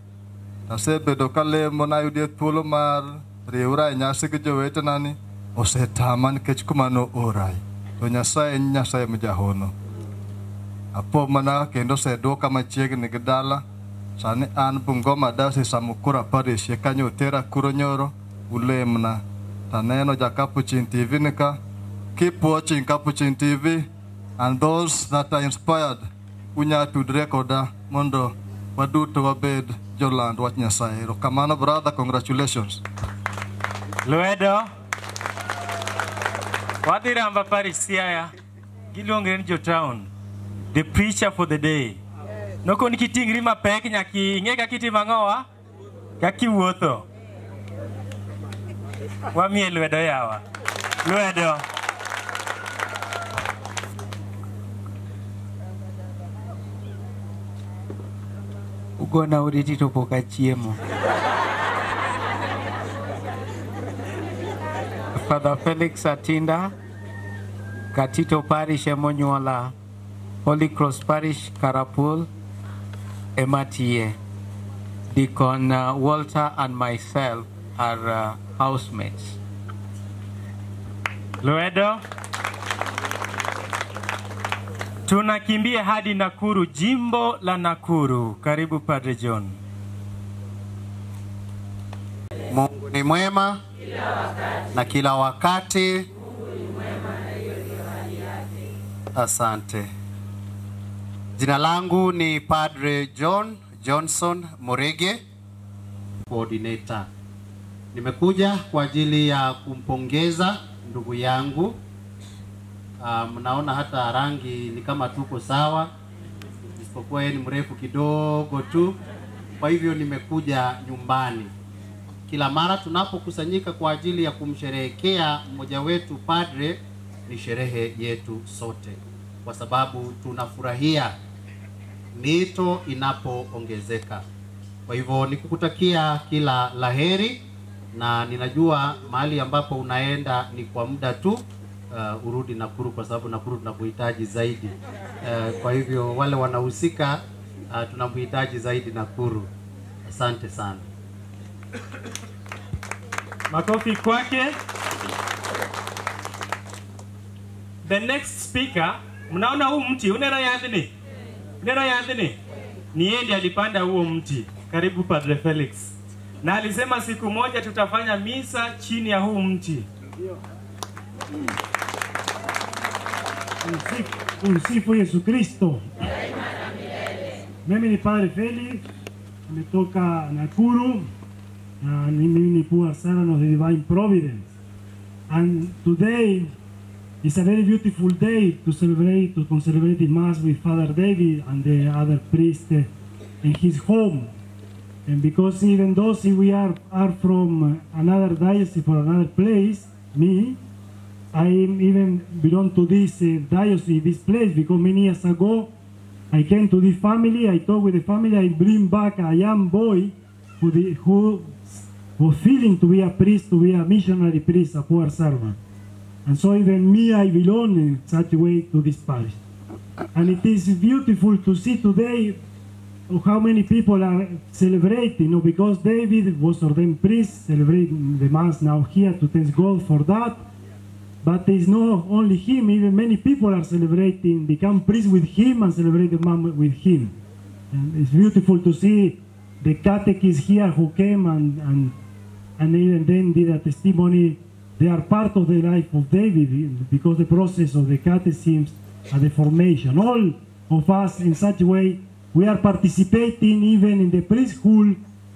Asebedo kalemo nayudie thuolo mar riwra e nyasi gi jowetena ni. Osetama nikech kuma no orai. To Nyasaye en Nyasaye majahono. Apo mana kendo oseduoka machiegni gi dala. Sani an Bungoma Diocese Samukura Parish kanyo otera kuro nyoro ulemna. Taneno ja-Capuchin TV nika. Keep watching Capuchin TV, and those that are inspired unya tudre koda mondo waduto wabed joland wach Nyasaye. Erokamano brother, congratulations.
Luedo. Wadhi ramba Parish Siaya. Giluonge ni jo-town. The preacher for the day. Nokoni kitingri mapek nyaki ing'e kaka itimo ang'owa? Kaka iwuotho. Wamiye lwedo yawa. Lwedo. Ugona uriti to pok achiemo. Father Felix Atinda, Katito Parish emonyuola, Holy Cross Parish Karapul, Ematie. Deacon Walter and myself are housemates. Luedo. Tunakimbia hadi Nakuru, jimbo la Nakuru. Karibu Padre John.
Mungu ni mwema na kila wakati. Asante. Jina langu ni Padre Johnson Murege, coordinator. Nimekuja kwa ajili ya kumpongeza ndugu yangu. Mnaona hata rangi ni kama tuko sawa, isipokuwa yeye ni mrefu kidogo tu. Kwa hivyo nimekuja nyumbani. Kila mara tunapokusanyika kwa ajili ya kumsherehekea mmoja wetu padre, ni sherehe yetu sote, kwa sababu tunafurahia mito inapoongezeka. Kwa hivyo nikukutakia kila laheri, na ninajua mahali ambapo unaenda ni kwa muda tu. Urudi Nakuru kwa sababu Nakuru tunakuhitaji zaidi. Kwa hivyo wale wanahusika tunamhitaji zaidi Nakuru. Asante sana.
Makofi kwake. the next speaker, mnaona huu mti unera yadhini? Unera yadhini? Ni yeye ndiye alipanda huo mti. Karibu Padre Felix. Na alisema siku moja tutafanya misa chini ya huu mti.
Umsifu Yesu Kristo. Mimi ni Padre Felix, nimetoka Nakuru, na mimi ni poor servant of the Divine Providence. And today is a very beautiful day to celebrate the Mass with Father David and the other priests in his home. And because even though we are from another diocese or another place, I even belong to this diocese, this place, because many years ago I came to this family, I talked with the family, I bring back a young boy who was feeling to be a priest, to be a missionary priest, a poor servant. And so even me, I belong in such a way to this parish. And it is beautiful to see today how many people are celebrating, because David was ordained priest, celebrating the Mass now here to thank God for that. But it's not only him, even many people are celebrating, become priests with him and celebrate the Mass with him. And it's beautiful to see the catechists here who came and even then did a testimony. They are part of the life of David because the process of the catechism and the formation. All of us in such a way, we are participating even in the preschool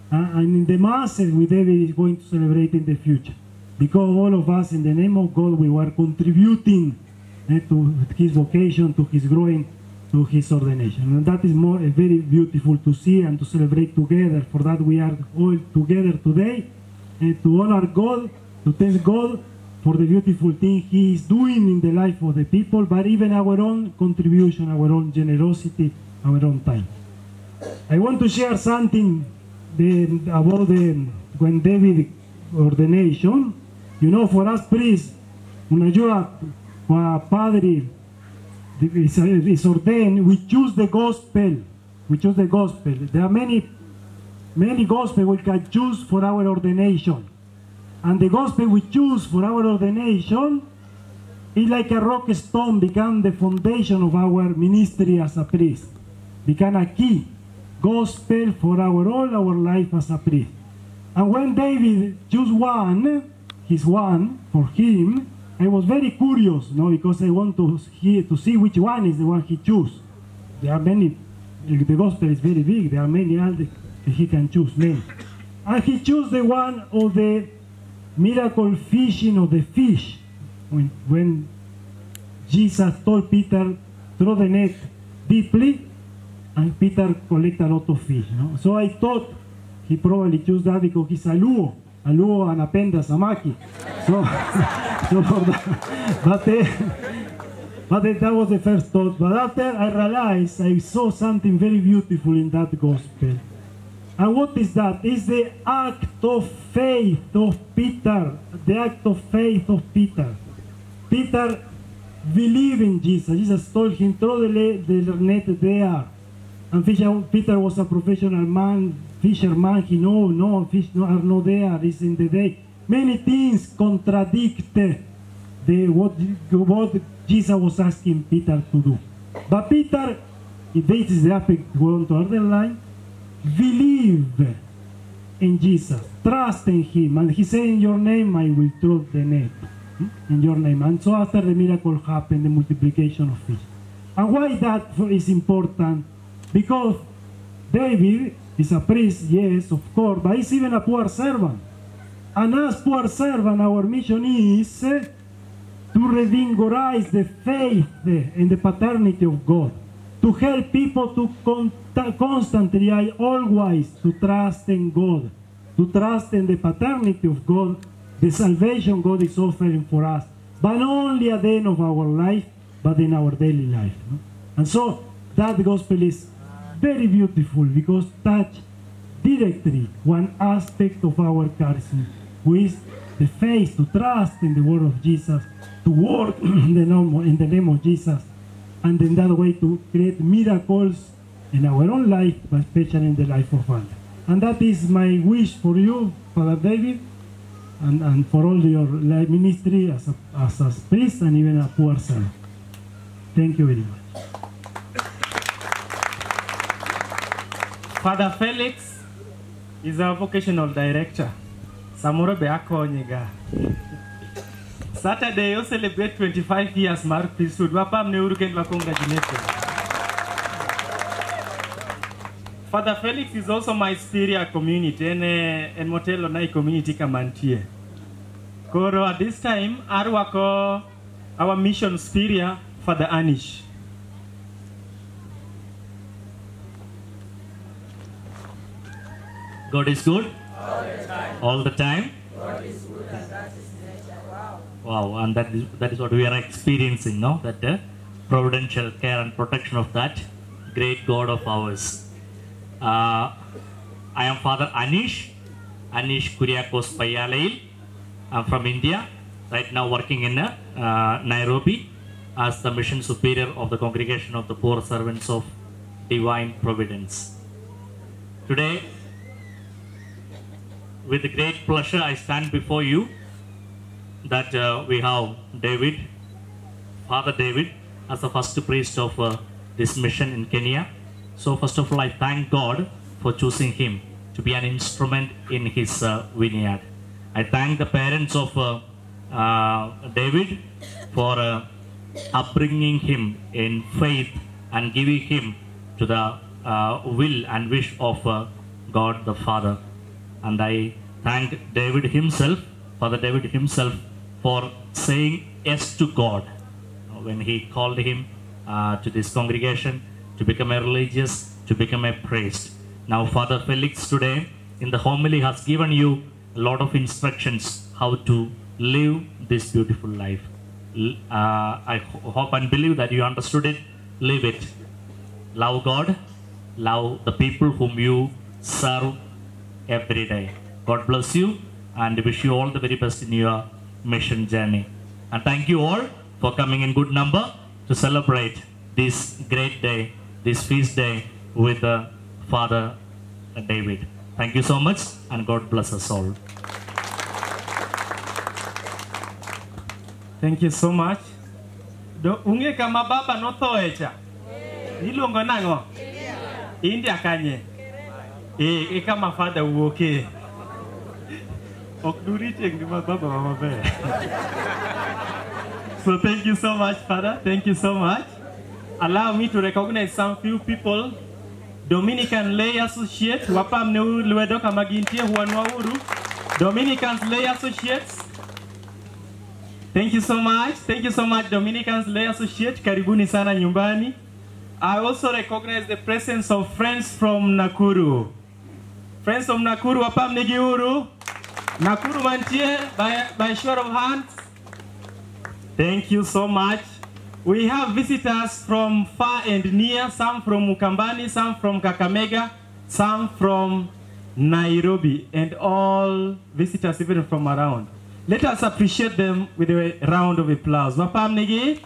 and in the Masses with David is going to celebrate in the future. Because all of us, in the name of God, we were contributing to his vocation, to his growing, to his ordination. And that is very beautiful to see and to celebrate together. For that we are all together today, and to honor God, to thank God for the beautiful thing he is doing in the life of the people, but even our own contribution, our own generosity, our own time. I want to share something about when David ordination. You know, for us priests, unajua kwa padre is ordained, we choose the gospel. We choose the gospel. There are many gospels we can choose for our ordination. And the gospel we choose for our ordination is like a rock stone, become the foundation of our ministry as a priest. Become a key gospel for all our life as a priest. And when David chose his one for him, I was very curious, because I want to see which one is the one he chose. There are many, the gospel is very big, there are many others that he can choose, many. And he chose the one of the miracle fishing of the fish, when Jesus told Peter, throw the net deeply, and Peter collect a lot of fish. So I thought he probably chose that because he's a Luo anapenda samaki. So for that, but that was the first thought. But after I realized, I saw something very beautiful in that gospel. And what is that? It's the act of faith of Peter. The act of faith of Peter. Peter believed in Jesus. Jesus told him, throw the net there. And Peter was a professional fisherman. He no fish are not there. It's in the day. Many things contradict what Jesus was asking Peter to do. But Peter, if this is the aspect we want to underline, believe in Jesus, trust in him, and he said, in your name I will throw the net, in your name. And so after the miracle happened, the multiplication of fish. And why that is important? Because David is a priest, yes, of course, but he's even a poor servant. And as poor servant, our mission is to revigorize the faith in the paternity of God, to help people to constantly, always, to trust in God, to trust in the paternity of God, the salvation God is offering for us, but not only at the end of our life, but in our daily life. And so that gospel is very beautiful because touch directly one aspect of our charism, which is the faith to trust in the word of Jesus, to work in the name of Jesus, and in that way to create miracles in our own life, but especially in the life of others. And that is my wish for you, Father David, and for all your ministry as a priest and even a poor servant. Thank you very much.
Father Felix is our vocational director. Samuro Beakonyega. Saturday, you celebrate 25 years Mar priesthood. Wapam neuruken wa congratulations. Father Felix is also my Spiria community and Motelo Nai community kamantie. Koro at this time, Arwako, our mission Spiria, Father Anish.
God is good all the time.
God is good and that is nature. Wow.
Wow, and that is what we are experiencing now, that providential care and protection of that great God of ours. I am Father Anish Kuriakos Payalail. I'm from India, right now working in Nairobi as the mission superior of the Congregation of the Poor Servants of Divine Providence. Today, with great pleasure, I stand before you that we have David, Father David, as the first priest of this mission in Kenya. So first of all, I thank God for choosing him to be an instrument in his vineyard. I thank the parents of David for upbringing him in faith and giving him to the will and wish of God the Father. And I thank David himself, Father David himself, for saying yes to God when he called him to this congregation to become a religious, to become a priest. Now Father Felix today in the homily has given you a lot of instructions how to live this beautiful life. I hope and believe that you understood it. Live it. Love God, love the people whom you serve every day. God bless you and wish you all the very best in your mission journey. And thank you all for coming in good number to celebrate this great day, this feast day with Father David. Thank you so much and God bless us all.
Thank you so much. Unge kama baba no thoecha. Ilongo nango. India kanye. Kama father uoke. Okdurite ngima baba mama. So thank you so much, Father. Thank you so much. Allow me to recognize some few people. Dominican Lay Associate, wapam ne luedo kama gintie huanwa uru. Dominicans Lay Associates. Thank you so much. Thank you so much, Dominicans Lay Associate. Karibuni sana nyumbani. I also recognize the presence of friends from Nakuru. Friends from Nakuru, wapam negi uru. Nakuru mantie by show of hands. Thank you so much. We have visitors from far and near, some from Mukambani, some from Kakamega, some from Nairobi, and all visitors even from around. Let us appreciate them with a round of applause. Wapam negi.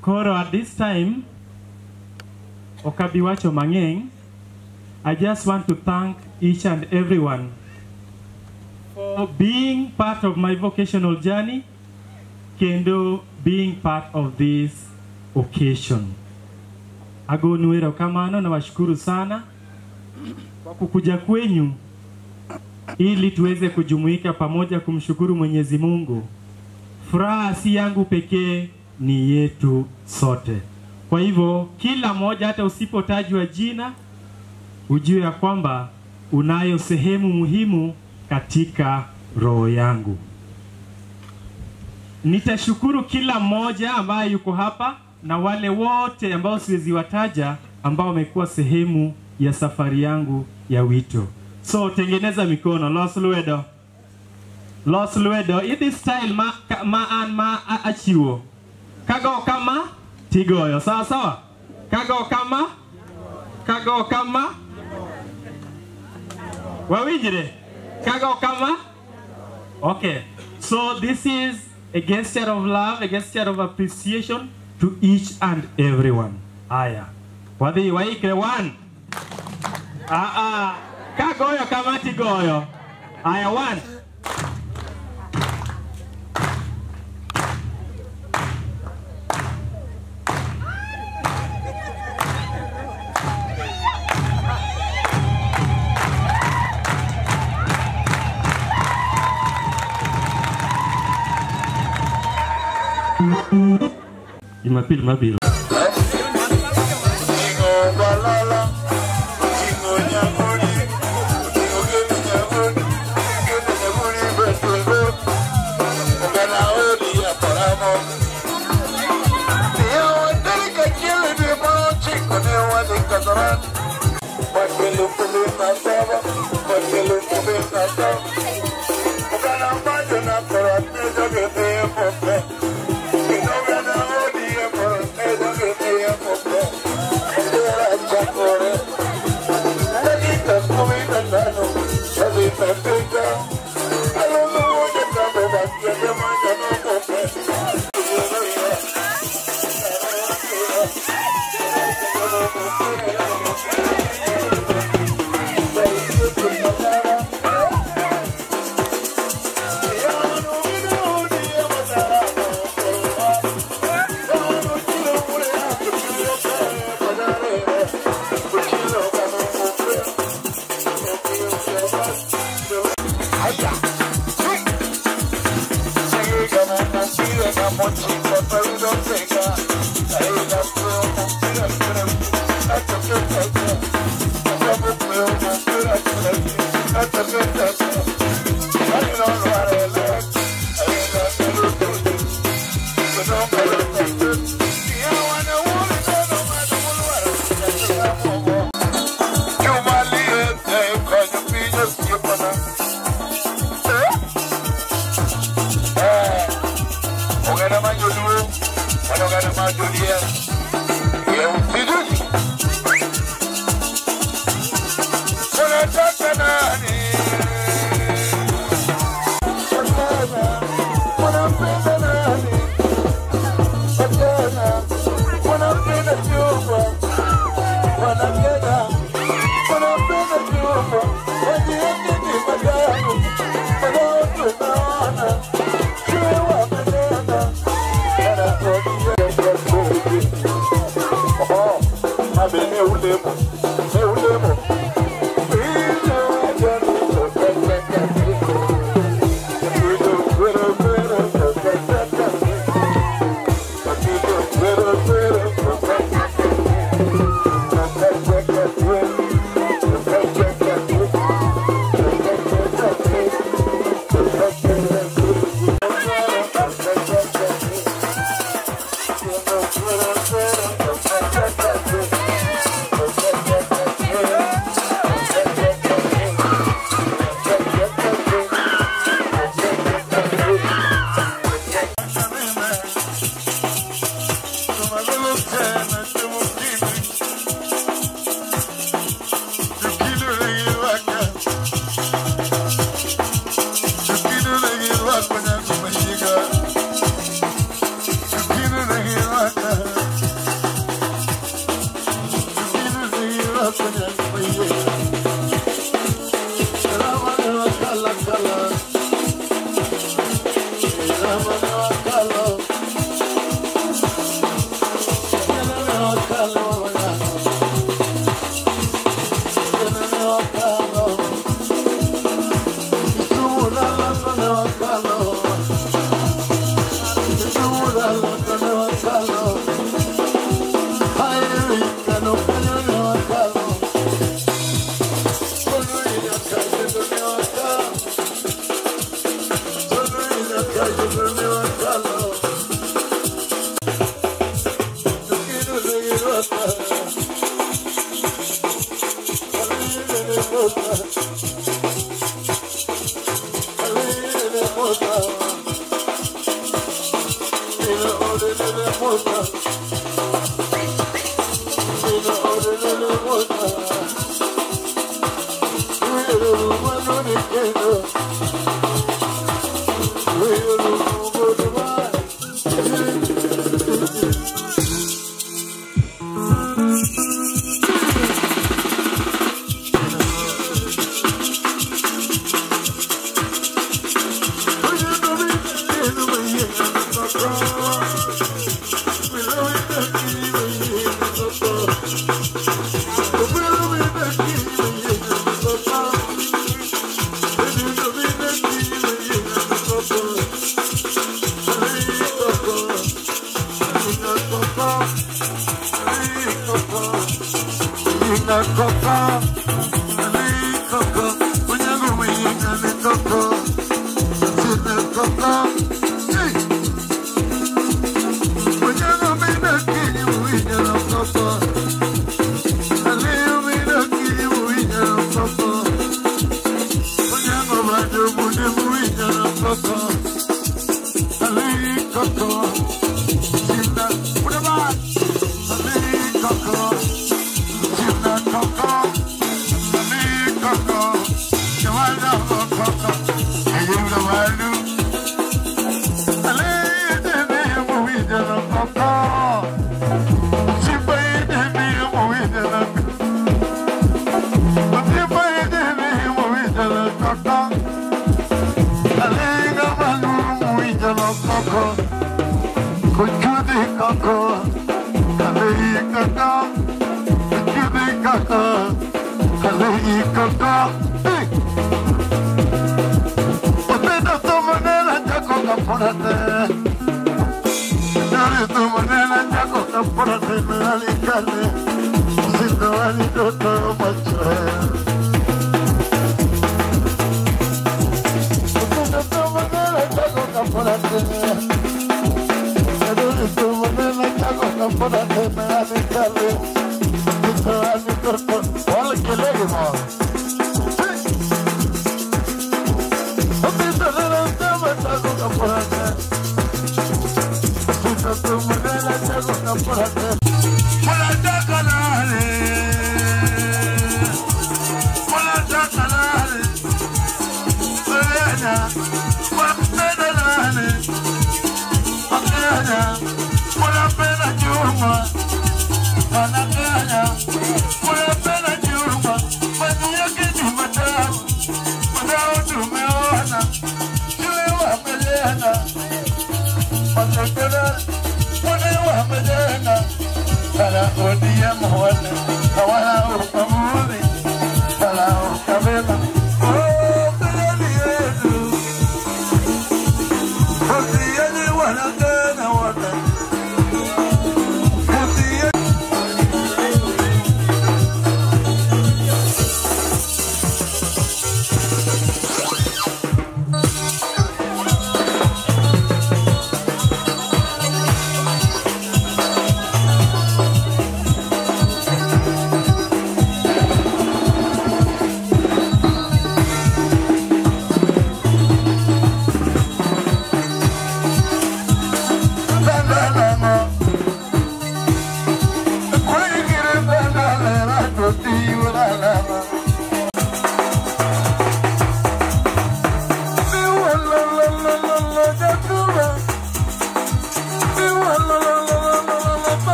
Koro, at this time, Okabiwacho Mangeng, I just want to thank each and everyone for being part of my vocational journey, kendo being part of this occasion. Agonuero kamano na washukuru sana kwa kukuja kwenyu ili tuweze kujumuika pamoja kumshukuru Mwenyezi Mungu. Furaha si yangu pekee, ni yetu sote. Kwa hivyo kila mmoja, hata usipotajwa jina, ujue ya kwamba unayo sehemu muhimu katika roho yangu. Nitashukuru kila mmoja ambaye yuko hapa na wale wote ambao siwezi wataja ambao wamekuwa sehemu ya safari yangu ya wito. So tengeneza mikono. Los Luedo. Los Luedo. This style ma achiwo. Kago kama tigoyo. Sawa sawa. Kago kama Wawinjire? Kago kama? Okay. So this is a gesture of love, a gesture of appreciation to each and everyone. Aya. Wadi waike one. Kagoyo kama tigoyo. Aya, 1.
Jumapili mabiro.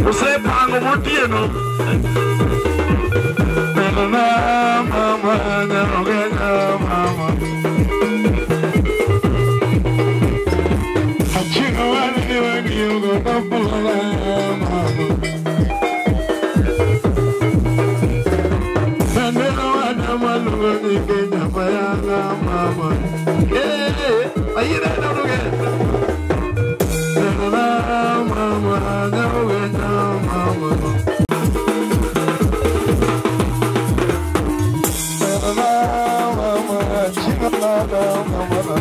Você pagou
motieno. Perdona, mamá, ya mamá. Chico, vale, yo no puedo mamá. Neno ana malugo ni Kenya bayana mama. Ahí era no que. Neno mama, no que mama. Neno mama, chica nada mama.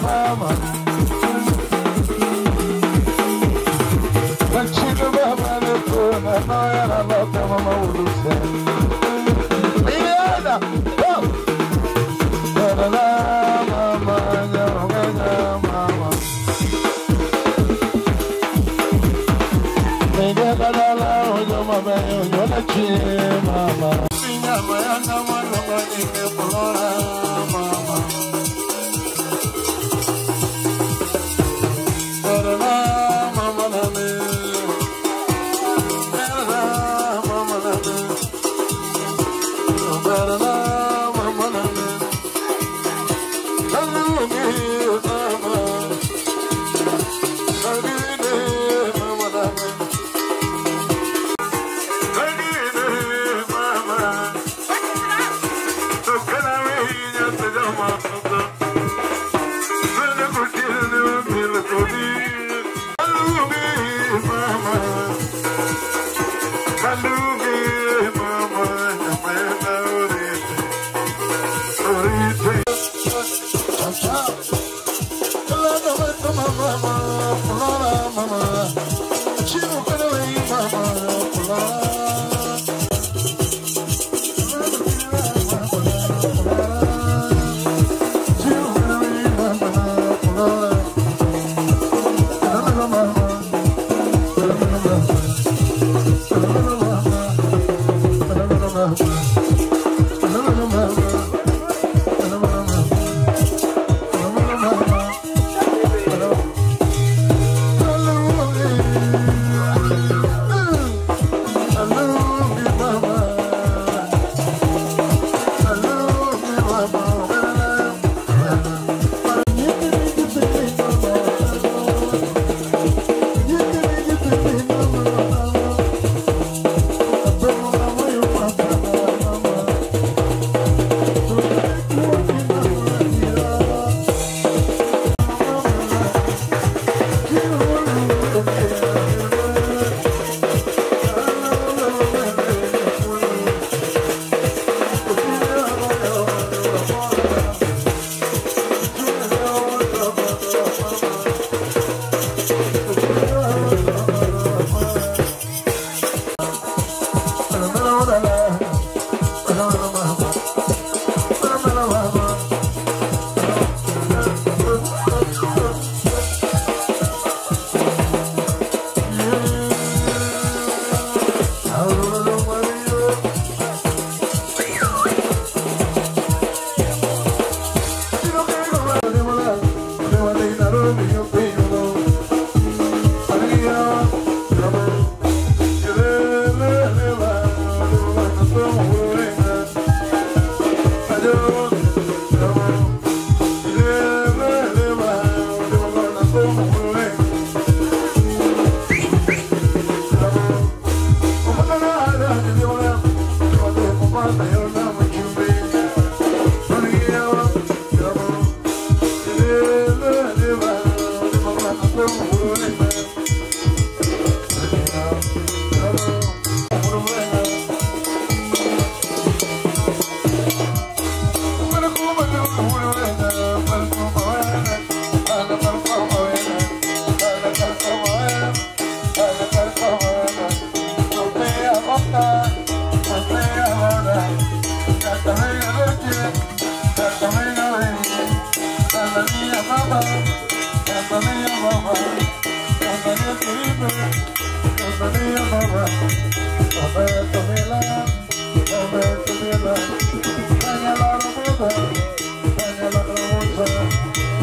Mama, but chico baba le pone no era la mama ulusa. Mira, oh, pero la mama ya mama. Me deja la yo mama yo la chi mama. Niña mayana mano ni que polora mama.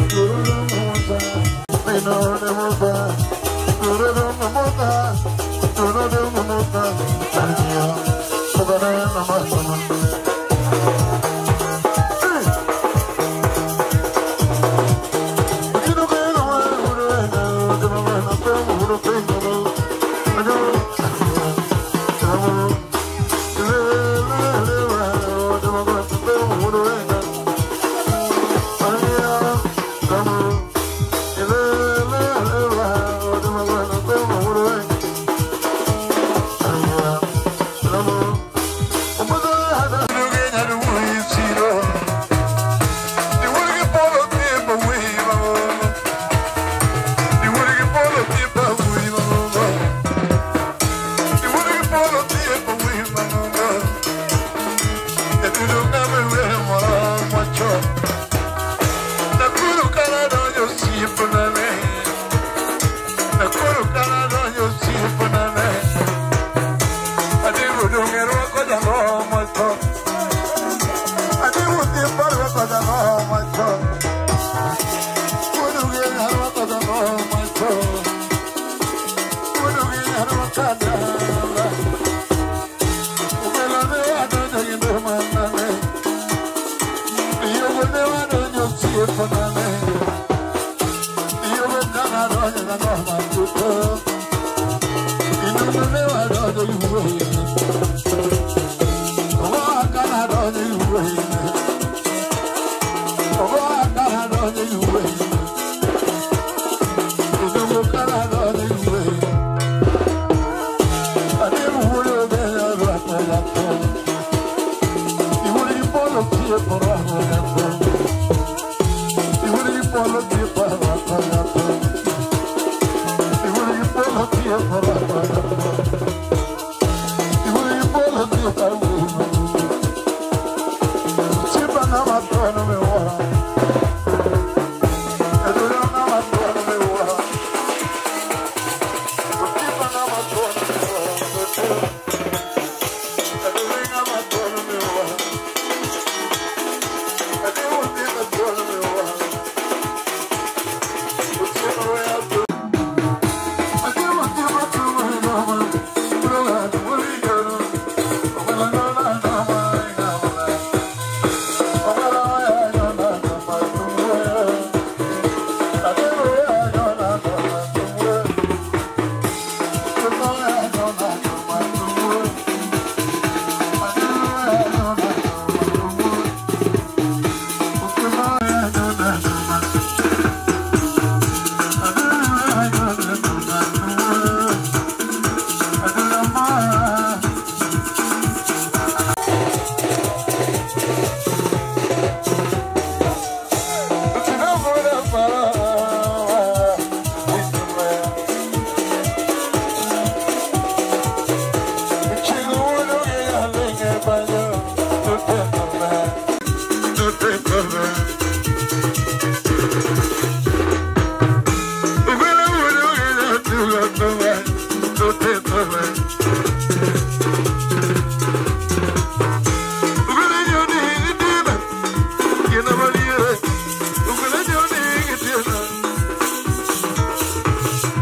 Thank you.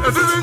I